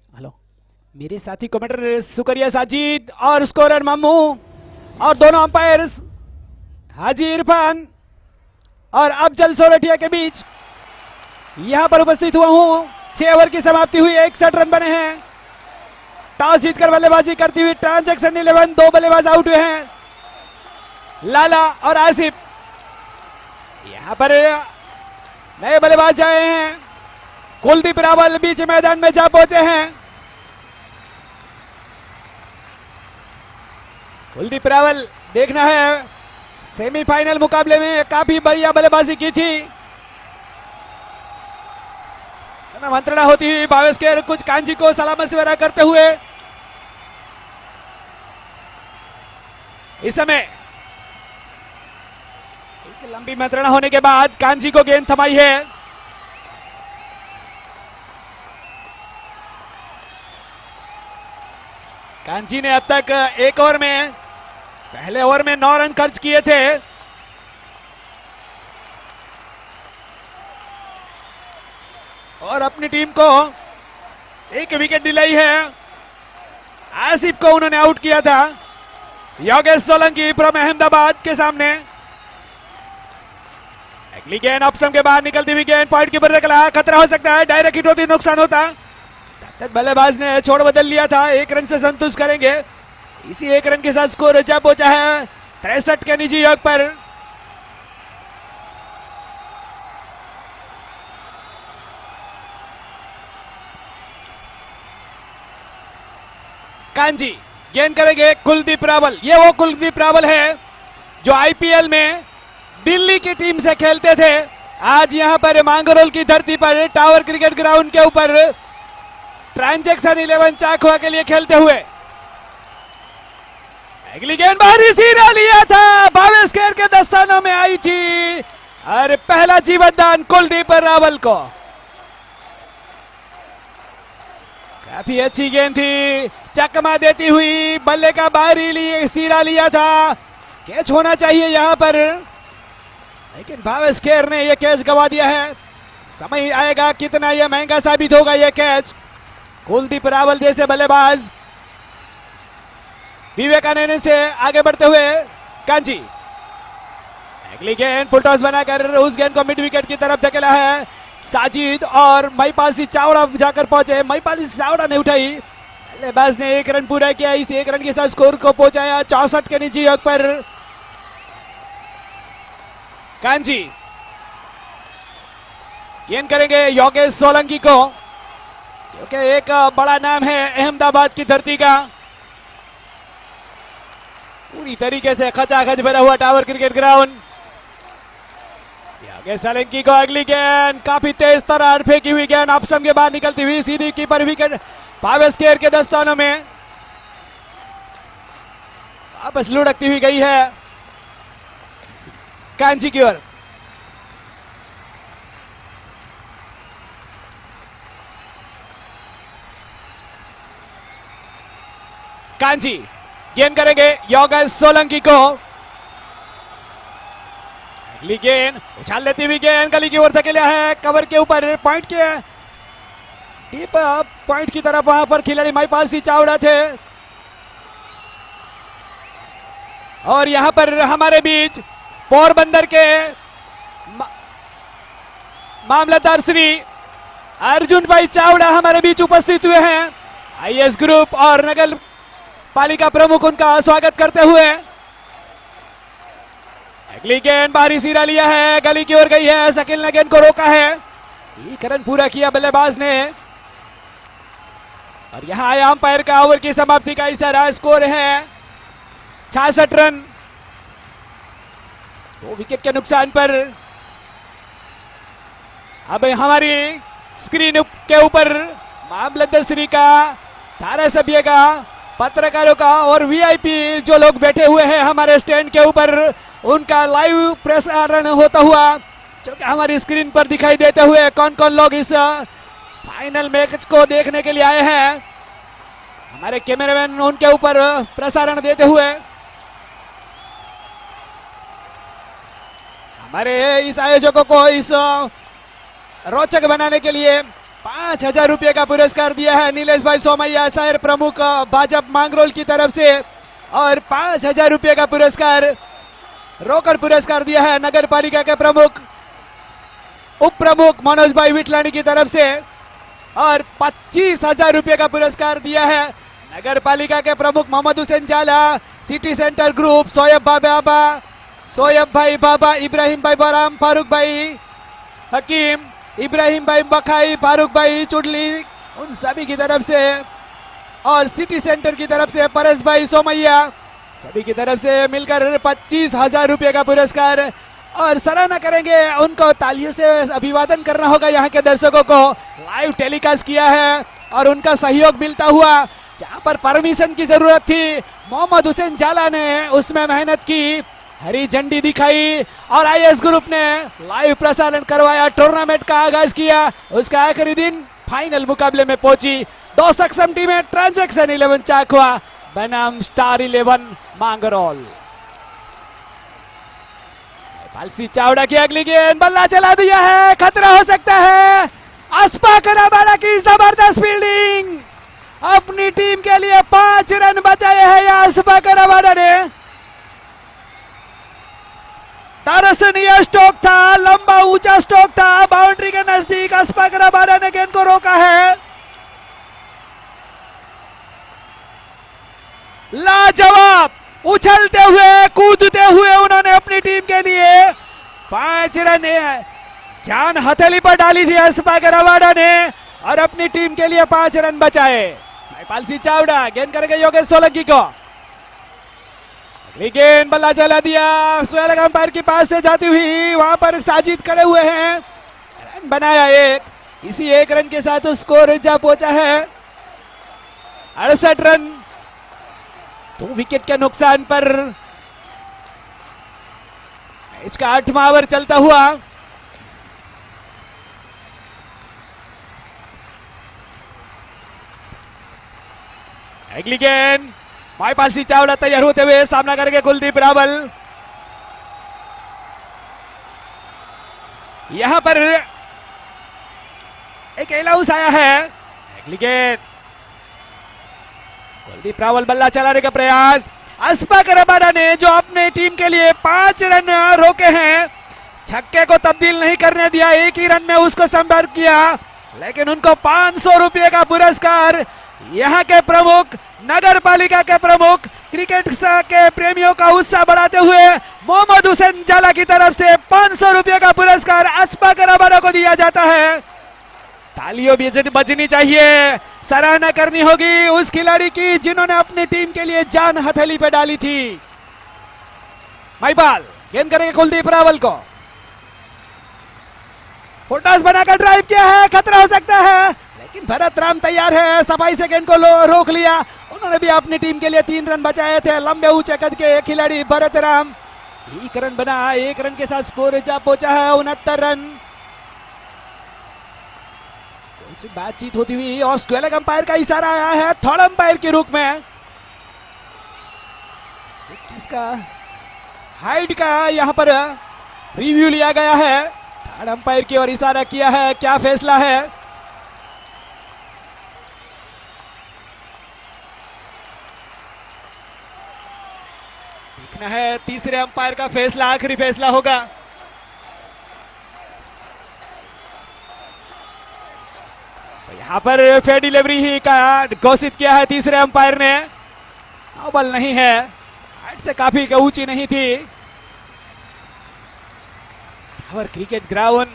हेलो मेरे साथी कमेंटर सुकरिया साजिद और स्कोरर मामू और दोनों अंपायर्स हाजी इरफान और अफजल सोरठिया के बीच यहां पर उपस्थित हुआ हूं। 6 ओवर की समाप्ति हुई, 61 रन बने हैं। टॉस जीतकर बल्लेबाजी करती हुई ट्रांजैक्शन 11 2 बल्लेबाज आउट हुए हैं, लाला और आसिफ। यहां पर नए बल्लेबाज आए हैं, कुलदीप रावल बीच मैदान में जा पहुंचे हैं। कुलदीप रावल देखना है, सेमीफाइनल मुकाबले में काफी बढ़िया बल्लेबाजी की थी। मंत्रणा होती हुई भावेश केर कुछ कांजी को सलाम मशवरा करते हुए इस समय एक लंबी मंत्रणा होने के बाद कांजी को गेंद थमाई है। कांजी ने अब तक एक ओवर में पहले ओवर में 9 रन खर्च किए थे। और अपनी टीम को एक विकेट दिलाई है। आसिफ को उन्होंने आउट किया था योगेश सोलंकी फ्रॉम अहमदाबाद के सामने। अगली गेंद ऑप्शन के बाहर निकलती हुई गेंद पॉइंट की ऊपर निकला, खतरा हो सकता है, डायरेक्ट हिट होती नुकसान होता। तब तक बल्लेबाज ने छोड़ बदल लिया था, 1 रन से संतुष्ट करेंगे। इसी 1 रन के साथ स्कोर जा पहुंचा है 63 के निजी योग पर। कांजी गेंद करेंगे कुलदीप रावल। ये वो कुलदीप रावल है जो आईपीएल में दिल्ली की टीम से खेलते थे। आज यहां पर मांगरोल की धरती पर टावर क्रिकेट ग्राउंड के ऊपर ट्रांजैक्शन 11 चाकवा के लिए खेलते हुए। अगली गेंद बाहरी सीधा लिया था, भावेश केर के दस्तानों में आई थी और पहला जीवन दान कुलदीप रावल को। काफी अच्छी गेंद थी, चकमा देती हुई बल्ले का बाहरी सीरा लिया था। कैच होना चाहिए यहां पर, लेकिन भावेश केर ने यह कैच गवा दिया है। समय आएगा कितना यह महंगा साबित होगा यह कैच। कुलदीप रावल जैसे बल्लेबाज विवेकानंद से आगे बढ़ते हुए कांजी। अगली गेंद फुल टॉस बनाकर उस गेंद को मिड विकेट की तरफ धकेला है साजिद और महिपाल सिंह चावड़ा जाकर पहुंचे। महिपाल सिंह चावड़ा ने उठाई, बल्लेबाज ने 1 रन पूरा किया। इस 1 रन के साथ स्कोर को पहुंचाया 64 के निजी योग पर। कांजी गेंद करेंगे योगेश सोलंकी को, क्योंकि एक बड़ा नाम है अहमदाबाद की धरती का। पूरी तरीके से खचाखच भरा हुआ tower cricket ground. Yogesh Solanki को अगली गेंद काफी तेज तरार फेंकी हुई गेंद ऑप्शन के बाहर निकलती हुई सीधी कीपर विकेट भावेश केर के दस्तानों में वापस लुढ़कती हुई गई है कांजी की ओर। कांजी गेंद करेंगे योगेश सोलंकी को। अगली गेंद उछाल लेती हुई गेंद गली की ओर धकेला है, कवर के ऊपर पॉइंट के डीप पॉइंट की तरफ वहां पर खिलाड़ी महिपाल सिंह चावड़ा थे। और यहां पर हमारे बीच पोरबंदर के मामलतदार श्री अर्जुन भाई चावड़ा हमारे बीच उपस्थित हुए हैं। आईएएस ग्रुप और नगर पालिका प्रमुख उनका स्वागत करते हुए। अगली गेंद बाहरी सिरा लिया है, गली की ओर गई है, शकील ने गेंद को रोका है। एक रन पूरा किया बल्लेबाज ने। और यहां आया अंपायर का ओवर की समाप्ति का इशारा। स्कोर है 66 रन। 2 विकेट के नुकसान पर अब हमारी स्क्रीन के ऊपर मामलतदार श्री का, धारा सभ्य का, पत्रकारों का और वीआईपी जो लोग बैठे हुए हैं हमारे स्टैंड के ऊपर, उनका लाइव प्रसारण होता हुआ जो कि हमारी स्क्रीन पर दिखाई देते हुए कौन कौन लोग इस फाइनल मैच को देखने के लिए आए हैं, हमारे कैमरामैन उनके ऊपर प्रसारण देते हुए। हमारे इस आयोजकों को इस रोचक बनाने के लिए 5,000 रुपये का पुरस्कार दिया है नीलेश भाई सोमैया, शहर प्रमुख भाजपा मांगरोल की तरफ से। और 5,000 रुपये का पुरस्कार, रोकड़ पुरस्कार दिया है नगर पालिका के प्रमुख उप प्रमुख मनोज भाई विटलानी की तरफ से। और 25,000 रुपये का पुरस्कार दिया है नगर पालिका के प्रमुख मोहम्मद हुसैन जाला, सिटी सेंटर ग्रुप, शोएब भाई बाबा, इब्राहिम भाई बराम, फारूक भाई हकीम, इब्राहिम भाई बखाई, फारूक भाई चुडली, उन सभी की तरफ से। और सिटी सेंटर की तरफ से परेश भाई सोमैया, सभी की तरफ से मिलकर 25,000 रुपये का पुरस्कार। और सराहना करेंगे, उनको तालियों से अभिवादन करना होगा। यहाँ के दर्शकों को लाइव टेलीकास्ट किया है और उनका सहयोग मिलता हुआ। जहाँ पर परमिशन की जरूरत थी, मोहम्मद हुसैन जाला ने उसमें मेहनत की, हरी झंडी दिखाई और आईएएस ग्रुप ने लाइव प्रसारण करवाया, टूर्नामेंट का आगाज किया। उसका आखिरी दिन फाइनल मुकाबले में पहुंची 2 सक्षम टीमें, ट्रांजैक्शन 11 चाकवा बनाम स्टार 11 मांगरोल। पालसी चावड़ा की अगली गेंद, बल्ला चला दिया है, खतरा हो सकता है। अस्पा कराबाड़ा की जबरदस्त फील्डिंग, अपनी टीम के लिए 5 रन बचाए हैं या अस्पा कराबाड़ा ने। दर्शनीय स्ट्रोक था, लंबा ऊंचा स्ट्रोक था, बाउंड्री के नजदीक अस्पा कराबाड़ा ने गेंद को रोका है। लाजवाब, उछलते हुए कूदते हुए उन्होंने अपनी टीम के लिए 5 रन जान हथेली पर डाली थी अस्पा कराबाड़ा ने और अपनी टीम के लिए 5 रन बचाए। महिपाल सिंह चावड़ा गेंद करेंगे योगेश सोलंकी को। गेंद बल्ला चला दिया, स्वेलग अंपायर के पास से जाती हुई, वहां पर साजिद खड़े हुए हैं, रन बनाया 1। इसी 1 रन के साथ स्कोर जा पहुंचा है 68 रन। 2 विकेट के नुकसान पर मैच का 8वां ओवर चलता हुआ। अगली गेंद, महिपाल सिंह चावड़ा तैयार होते हुए सामना करेंगे कुलदीप रावल। यहां पर एक एलाउंस आया है। अगली गेंद, कुलदीप रावल बल्ला चलाने का प्रयास। अस्पा कराबाड़ा ने जो अपने टीम के लिए 5 रन रोके हैं, छक्के को तब्दील नहीं करने दिया, 1 ही रन में उसको संपर्क किया, लेकिन उनको 500 रुपये का पुरस्कार यहाँ के प्रमुख, नगर पालिका के प्रमुख, क्रिकेट के प्रेमियों का उत्साह बढ़ाते हुए मोहम्मद हुसैन जाला की तरफ से 500 रुपये का पुरस्कार अस्पा कराबाड़ा को दिया जाता है। तालियों भी बजनी चाहिए, सराहना करनी होगी उस खिलाड़ी की जिन्होंने अपनी टीम के लिए जान हथेली पे डाली थी। महिपाल गेंद करेंगे कुलदीप रावल को, फुटबॉल बनाकर ड्राइव किया है, खतरा हो सकता है, लेकिन भरत राम तैयार है, सफाई से गेंद को रोक लिया। उन्होंने भी अपनी टीम के लिए 3 रन बचाए थे। लंबे ऊंचे कद के खिलाड़ी भरत राम 1 रन बना, 1 रन के साथ स्कोर जा पहुंचा है 69 रन। कुछ बातचीत होती हुई और स्क्वेलग अंपायर का इशारा आया है थर्ड अंपायर के रूप में। किसका हाइट का यहां पर रिव्यू लिया गया है, थर्ड अंपायर की ओर इशारा किया है, क्या फैसला है। देखना है तीसरे अंपायर का फैसला, आखिरी फैसला होगा। तो यहाँ पर फेयर डिलीवरी ही का घोषित किया है तीसरे अंपायर ने। नो बॉल नहीं है, हाइट से काफी ऊंची नहीं थी। और क्रिकेट ग्राउंड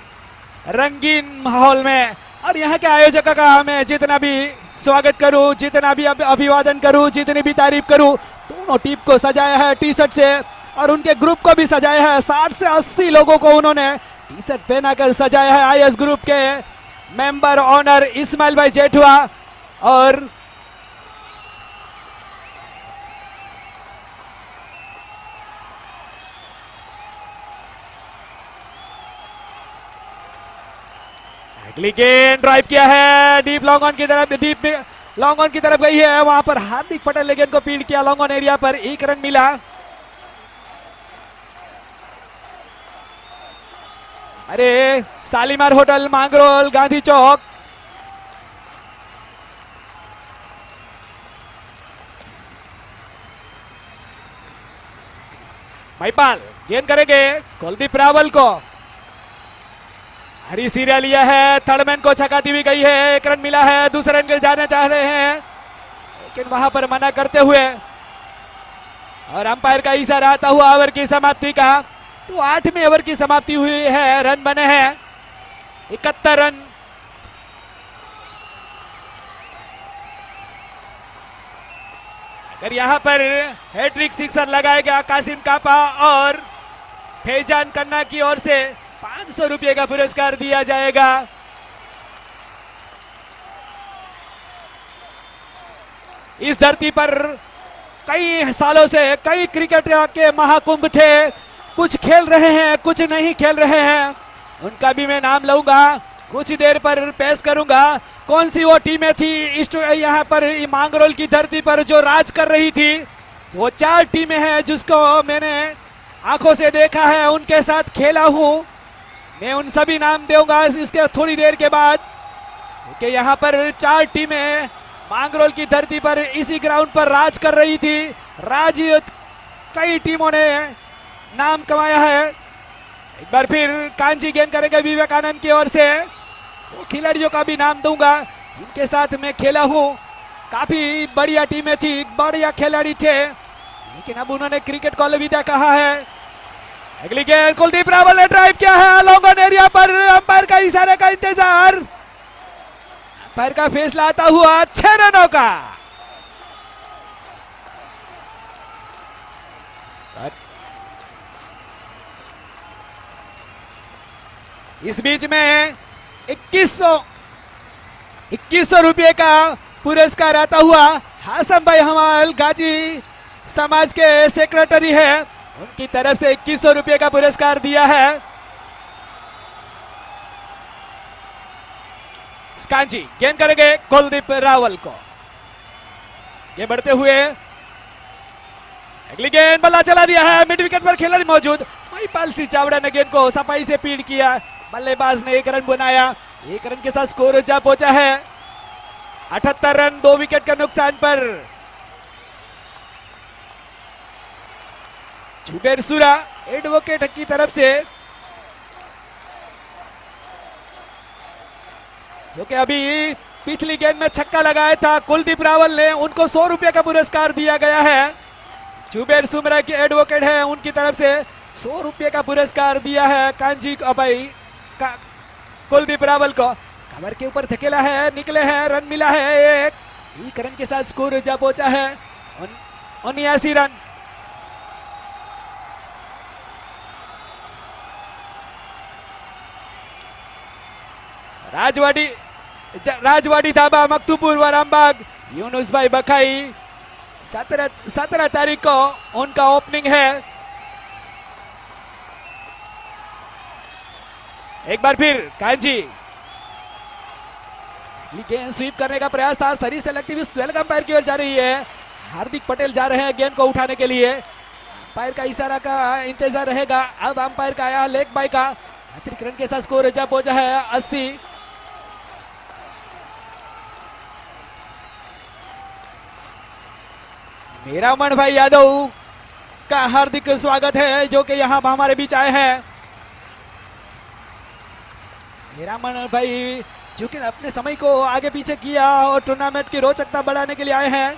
रंगीन माहौल में, और यहाँ के आयोजकों का मैं जितना भी स्वागत करूं, जितना भी अभिवादन करूं, जितनी भी तारीफ करूं, दोनों टीम को सजाया है टी शर्ट से, और उनके ग्रुप को भी सजाया है। 60 से 80 लोगों को उन्होंने टी शर्ट पहनाकर सजाया है। आईएस ग्रुप के मेंबर ऑनर इस्माइल भाई जेठुआ और अगली गेंद ड्राइव किया है डीप लॉन्ग ऑन की तरफ, डीप लॉन्ग ऑन की तरफ गई है। वहां पर हार्दिक पटेल ने गेंद को फील्ड किया लॉन्ग ऑन एरिया पर, 1 रन मिला। अरे शालीमार होटल, मांगरोल, गांधी चौक। महिपाल गेंद करेंगे कुलदीप रावल को, हरी सीरिया लिया है, थर्डमैन को छकाती हुई गई है, 1 रन मिला है। दूसरे रन के जाना चाह रहे हैं लेकिन वहां पर मना करते हुए, और अंपायर का इशारा आता हुआ ओवर की समाप्ति का। तो 8वें ओवर की समाप्ति हुई है, रन बने हैं 71 रन। अगर यहां पर हैट्रिक सिक्सर लगाएगा कासिम कापा और फैजान कन्ना की ओर से 500 रुपये का पुरस्कार दिया जाएगा। इस धरती पर कई सालों से कई क्रिकेट के महाकुंभ थे, कुछ खेल रहे हैं, कुछ नहीं खेल रहे हैं, उनका भी मैं नाम लूंगा, कुछ देर पर पेश करूंगा। कौन सी वो टीमें थी यहाँ पर मांगरोल की धरती पर जो राज कर रही थी? वो 4 टीमें हैं जिसको मैंने आंखों से देखा है, उनके साथ खेला हूं। मैं उन सभी नाम दूंगा इसके थोड़ी देर के बाद, कि यहाँ पर 4 टीमें मांगरोल की धरती पर इसी ग्राउंड पर राज कर रही थी। राज कई टीमों ने नाम कमाया है। एक बार फिर कांजी गेंद करेंगे विवेकानंद की ओर से। वो खिलाड़ियों का भी नाम दूंगा जिनके साथ मैं खेला हूं। काफी बढ़िया टीमें थी, बढ़िया खिलाड़ी थे, लेकिन अब उन्होंने क्रिकेट को अलविदा कहा है। अगली गेंद कुलदीप रावल ने ड्राइव किया है लॉन्ग ऑन एरिया पर, अंपायर का इशारे का इंतजार, अंपायर का फैसला आता हुआ 6 रनों का। इस बीच में 2100 रुपये का पुरस्कार आता हुआ हासम भाई हमाल गाजी समाज के सेक्रेटरी है, उनकी तरफ से 2100 रुपये का पुरस्कार दिया है। कांची गेंद करेंगे कुलदीप रावल को, ये बढ़ते हुए अगली गेंद बल्ला चला दिया है, मिड विकेट पर खिलाड़ी मौजूद, महिपाल सिंह चावड़ा ने गेंद को सफाई से फील्ड किया, बल्लेबाज ने 1 रन बनाया, 1 रन के साथ स्कोर जा पहुंचा है 78 रन 2 विकेट का नुकसान पर। जुबेर सुरा एडवोकेट की तरफ से, जो कि अभी पिछली गेंद में छक्का लगाया था कुलदीप रावल ने, उनको 100 रुपये का पुरस्कार दिया गया है। जुबेर सुमरा की एडवोकेट है, उनकी तरफ से 100 रुपये का पुरस्कार दिया है कांजी भाई कुलदीप रावल को। कवर के ऊपर धकेला है, निकले हैं, रन मिला है 1 रन के साथ स्कोर जा पहुंचा है 79 रन। राजवाड़ी धाबा मकतूपुर व रामबाग, यूनुस भाई बखाई, 17 तारीख को उनका ओपनिंग है। एक बार फिर कांजी गेंद स्वीप करने का प्रयास था, सरी से लगती हुई स्पेल अंपायर की ओर जा रही है। हार्दिक पटेल जा रहे हैं गेंद को उठाने के लिए, अंपायर का इशारा का इंतजार रहेगा। अब अंपायर का आया लेग बाई का, अतिरिक्त रन के साथ स्कोर जा पहुंचा है 80। मेरा मन भाई यादव का हार्दिक स्वागत है जो कि यहाँ हमारे बीच आए हैं। हीरामन भाई जो कि अपने समय को आगे पीछे किया और टूर्नामेंट की रोचकता बढ़ाने के लिए आए हैं।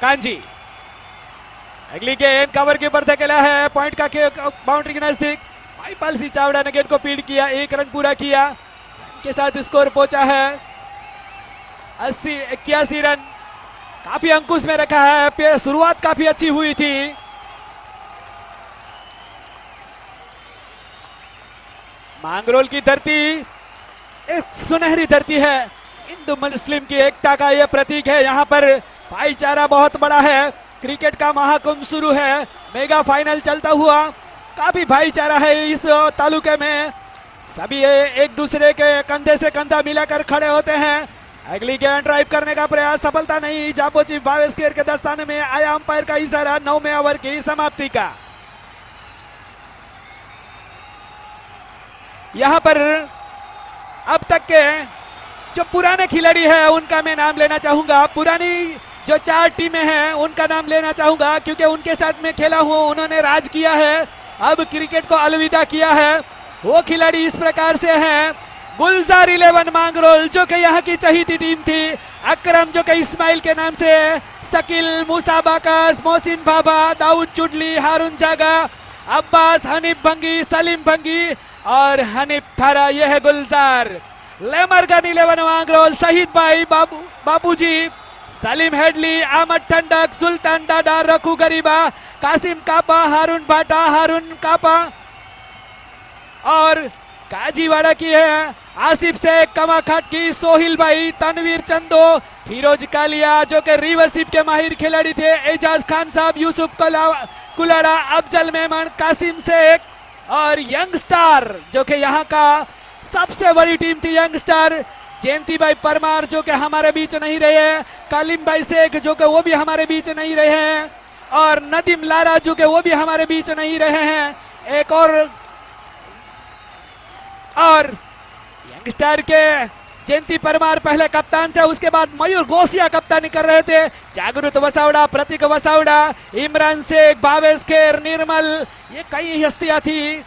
कांजी अगली गेंद कवर के ऊपर धकेला है, पॉइंट का बाउंड्री के नजदीक। माईपाल सिंह चावड़ा ने गेंद को फील्ड किया, 1 रन पूरा किया, के साथ स्कोर पहुंचा है 81 रन। काफी अंकुश में रखा है, शुरुआत काफी अच्छी हुई थी। मांगरोल की धरती एक सुनहरी धरती है, हिंदू मुस्लिम की एकता का यह प्रतीक है। यहाँ पर भाईचारा बहुत बड़ा है, क्रिकेट का महाकुंभ शुरू है, मेगा फाइनल चलता हुआ। काफी भाईचारा है इस तालुके में, सभी एक दूसरे के कंधे से कंधा मिलाकर खड़े होते हैं। अगली गेंद ड्राइव करने का प्रयास, सफलता नहीं। जापोची भावेश खेर के दस्ताने में आया अंपायर का इशारा 9वें ओवर की समाप्ति का। यहाँ पर अब तक के जो पुराने खिलाड़ी हैं उनका मैं नाम लेना चाहूंगा, पुरानी जो 4 टीमें हैं उनका नाम लेना चाहूंगा, क्योंकि उनके साथ मैं खेला हूं, उन्होंने राज किया है, अब क्रिकेट को अलविदा किया है। वो खिलाड़ी इस प्रकार से हैं। गुलजार 11 मांगरोल जो कि यहाँ की चहीती टीम थी, अकरम जो कि इस्माइल के नाम से, शकील, मूसा बाकस, मोहसिन बाबा, दाऊद चुडली, हारून जागा, अब्बास, हनीफ भंगी, सलीम भंगी और हनीफ थारा। यह है गुलजार। लेमरगन 11 मांगरोल, शहीद भाई बाबूजी, सलीम हेडली, अहमद ठंडक, सुल्तान डाडा, रखू गरीबा, कासिम कापा, हारून भाटा, हारून कापा और काजीवाड़ा की है आसिफ शेख, कमा खाट की सोहिल भाई, तनवीर चंदो, फिरोज कालिया जो कि रिवर्सिप के माहिर खिलाड़ी थे, एजाज खान साहब, यूसुफ कुलाड़ा, अफजल मेमन, कासिम शेख और यंग स्टार जो कि यहाँ का सबसे बड़ी टीम थी यंग स्टार, जयंती भाई परमार जो कि हमारे बीच नहीं रहे हैं, कालिम भाई शेख जो कि वो भी हमारे बीच नहीं रहे हैं और नदीम लारा जो कि वो भी हमारे बीच नहीं रहे हैं। एक और यंगस्टर के जयंती परमार पहले कप्तान थे, उसके बाद मयूर गोसिया कप्तानी कर रहे थे। जागृत वसावड़ा, प्रतीक वसावड़ा, इमरान शेख, भावेश खेर, निर्मल, ये कई हस्तियां थी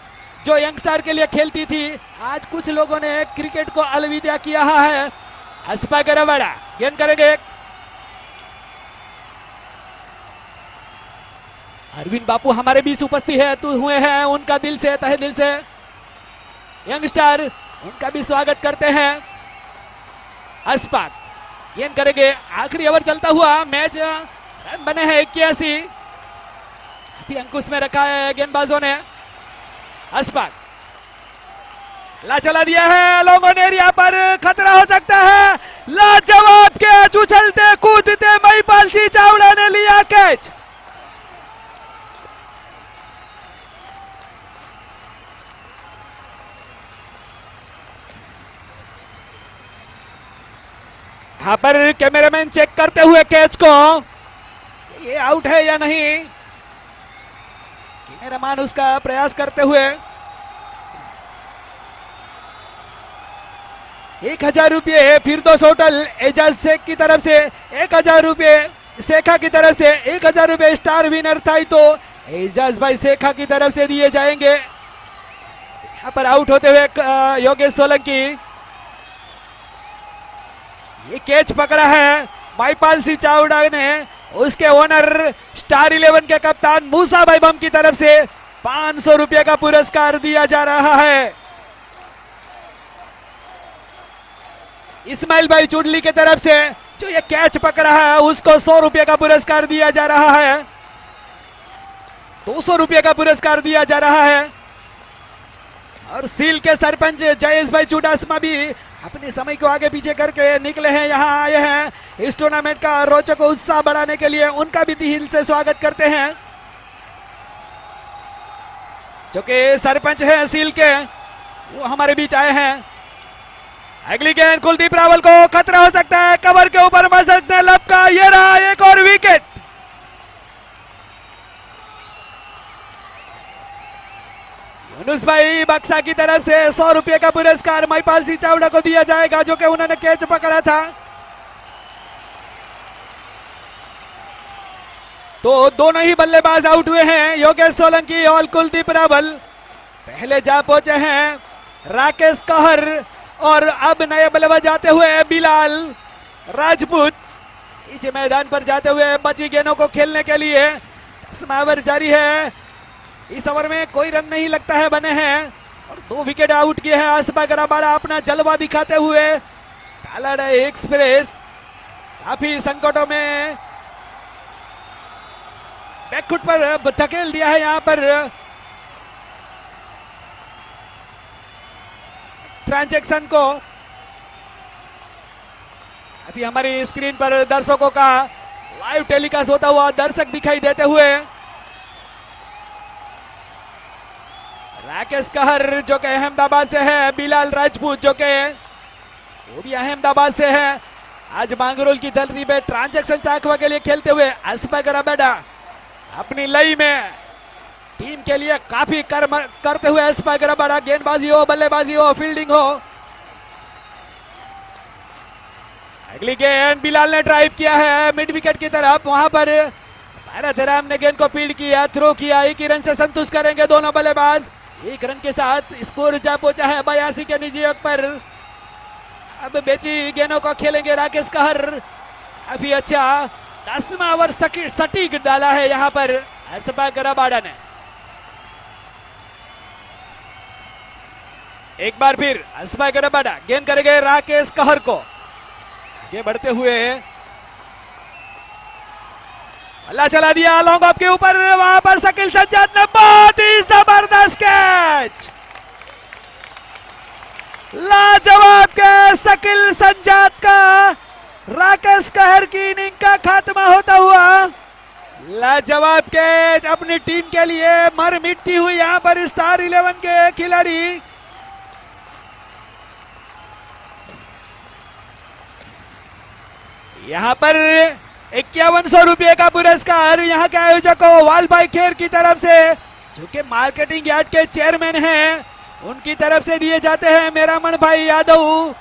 जो यंगस्टर के लिए खेलती थी। आज कुछ लोगों ने क्रिकेट को अलविदा किया है। हस्पा गरवाड़ा गेंद करेंगे, अरविंद बापू हमारे बीच उपस्थित है, तो हुए हैं उनका दिल से, तहे दिल से यंगस्टर, उनका भी स्वागत करते हैं। अस्पाक गेंद करेंगे, आखिरी ओवर चलता हुआ, मैच रन बने हैं 81, अभी अंकुश में रखा है गेंदबाजों ने। अस्पाक ला चला दिया है, लॉन्ग ऑन एरिया पर खतरा हो सकता है, लाजवाब कैच, उछलते कूदते महिपाल सिंह चावड़ा ने लिया कैच। यहाँ पर कैमरामैन चेक करते हुए कैच को, ये आउट है या नहीं, कैमरामैन उसका प्रयास करते हुए। 1000 रुपये फिर दो टोटल एजाज शेख की तरफ से, 1000 रुपये शेखा की तरफ से, 1000 रुपये स्टार विनर था तो एजाज भाई शेखा की तरफ से दिए जाएंगे। यहाँ पर आउट होते हुए योगेश सोलंकी, ये कैच पकड़ा है महिपाल सिंह चावड़ा ने, उसके ओनर स्टार 11 के कप्तान मूसा भाई बम की तरफ से 500 रुपये का पुरस्कार दिया जा रहा है। इस्माइल भाई चुडली की तरफ से जो ये कैच पकड़ा है उसको 100 रुपये का पुरस्कार दिया जा रहा है, 200 रुपये का पुरस्कार दिया जा रहा है। और सील के सरपंच जयेश भाई चुडासमा भी अपने समय को आगे पीछे करके निकले हैं, यहाँ आए हैं इस टूर्नामेंट का रोचक उत्साह बढ़ाने के लिए, उनका भी दिल से स्वागत करते हैं। जो कि सरपंच हैं सील के, वो हमारे बीच आए हैं। अगली गेंद कुलदीप रावल को खतरा हो सकता है, कवर के ऊपर मर सकते हैं, लपका, ये रहा एक और विकेट। यूनुस भाई बक्सा की तरफ से 100 रुपये का पुरस्कार महिपाल सिंह चावड़ा को दिया जाएगा, जो कि उन्होंने कैच पकड़ा था। तो दोनों ही बल्लेबाज आउट हुए हैं, योगेश सोलंकी और कुलदीप रावल। पहले जा पहुंचे हैं राकेश कहर और अब नए बल्लेबाज जाते हुए बिलाल राजपूत पीछे मैदान पर जाते हुए बची गेंदों को खेलने के लिए। 10वां ओवर जारी है, इस ओवर में कोई रन नहीं लगता है बने हैं और 2 विकेट आउट किए हैं। आसपा गराबाड़ा अपना जलवा दिखाते हुए कालाडा एक्सप्रेस काफी संकटों में बैकफुट पर धकेल दिया है यहाँ पर ट्रांजैक्शन को। अभी हमारी स्क्रीन पर दर्शकों का लाइव टेलीकास्ट होता हुआ दर्शक दिखाई देते हुए राकेश कहर जो कि अहमदाबाद से है, बिलाल राजपूत जो कि वो भी अहमदाबाद से है। आज मांगरोल की धरती पे ट्रांजैक्शन चाकवा के लिए खेलते हुए आसपा गराबाड़ा अपनी लई में टीम के लिए काफी करते हुए आसपा गराबाड़ा, गेंदबाजी हो, बल्लेबाजी हो, फील्डिंग हो। अगली गेंद बिलाल ने ड्राइव किया है मिड विकेट की तरफ, वहां पर भारत राम ने गेंद को फील्ड किया, थ्रो किया। 1 ही रन से संतुष्ट करेंगे दोनों बल्लेबाज। 1 रन के साथ स्कोर जा पहुंचा है 82 के निजी अंक पर। अब बेची गेंदों को खेलेंगे राकेश कहर। काफी अच्छा 10वां ओवर सटीक डाला है यहाँ पर आसपा गराबाड़ा ने। एक बार फिर आसपा गराबाड़ा गेंद करेंगे राकेश कहर को, आगे बढ़ते हुए अल्लाह चला दिया लॉन्ग ऑफ के ऊपर, वहां पर शकील सज्जाद ने बहुत ही जबरदस्त कैच, लाजवाब कैच शकील सज्जाद का। राकेश कहर की इनिंग का खात्मा होता हुआ लाजवाब कैच अपनी टीम के लिए मर मिट्टी हुई यहां पर स्टार 11 के खिलाड़ी। यहां पर 5100 रुपए का पुरस्कार यहाँ के आयोजकों वाल भाई खेर की तरफ से, जो कि मार्केटिंग यार्ड के चेयरमैन हैं, उनकी तरफ से दिए जाते हैं। मेरामण भाई यादव,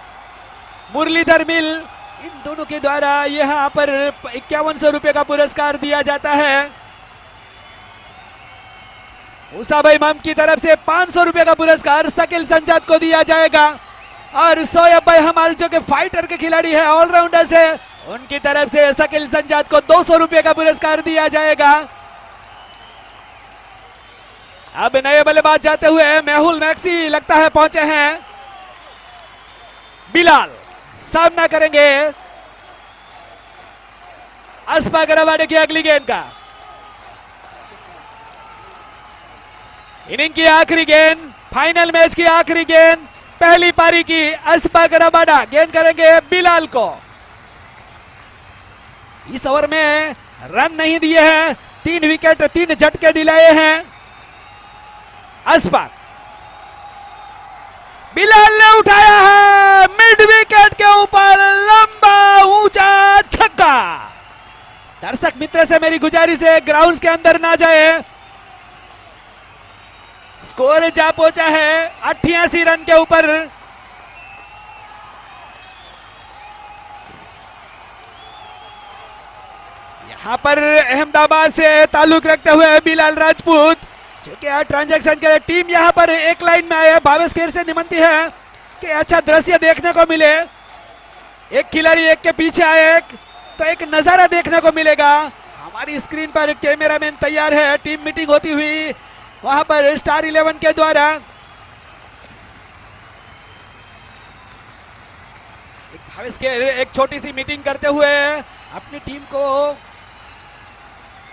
मुरलीधर मिल, इन दोनों के द्वारा यहाँ पर 5100 रुपए का पुरस्कार दिया जाता है। मूसा भाई मम की तरफ से 500 रुपए का पुरस्कार शकील सज्जाद को दिया जाएगा और सोयब भाई हमाल जो के फाइटर के खिलाड़ी है, ऑलराउंडर से, उनकी तरफ से शकील सज्जाद को 200 रुपए का पुरस्कार दिया जाएगा। अब नए बल्लेबाज जाते हुए मेहुल मैक्सी लगता है पहुंचे हैं। बिलाल सामना करेंगे आसपा गराबाड़ा की अगली गेंद का। इनिंग की आखिरी गेंद, फाइनल मैच की आखिरी गेंद, पहली पारी की आसपा गराबाड़ा गेंद करेंगे बिलाल को। इस ओवर में रन नहीं दिए हैं, 3 विकेट 3 झटके दिलाए हैं आसपा। बिलाल ने उठाया है मिड विकेट के ऊपर लंबा ऊंचा छक्का। दर्शक मित्र से मेरी गुजारिश है ग्राउंड के अंदर ना जाए। स्कोर जा पहुंचा है 88 रन के ऊपर। यहाँ पर अहमदाबाद से ताल्लुक रखते हुए बिलाल राजपूत, जो कि ट्रांजैक्शन के टीम यहाँ पर एक लाइन में आए। भावेश खेर से निमंती है कि अच्छा दृश्य देखने को मिले, एक खिलाड़ी एक के पीछे आए तो एक नजारा देखने को मिलेगा। हमारी स्क्रीन पर कैमरामैन तैयार है, टीम मीटिंग होती हुई वहां पर स्टार 11 के द्वारा। भावेश खेर एक छोटी सी मीटिंग करते हुए अपनी टीम को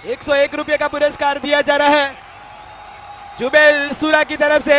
101 रुपए का पुरस्कार दिया जा रहा है जुबेर सूरा की तरफ से।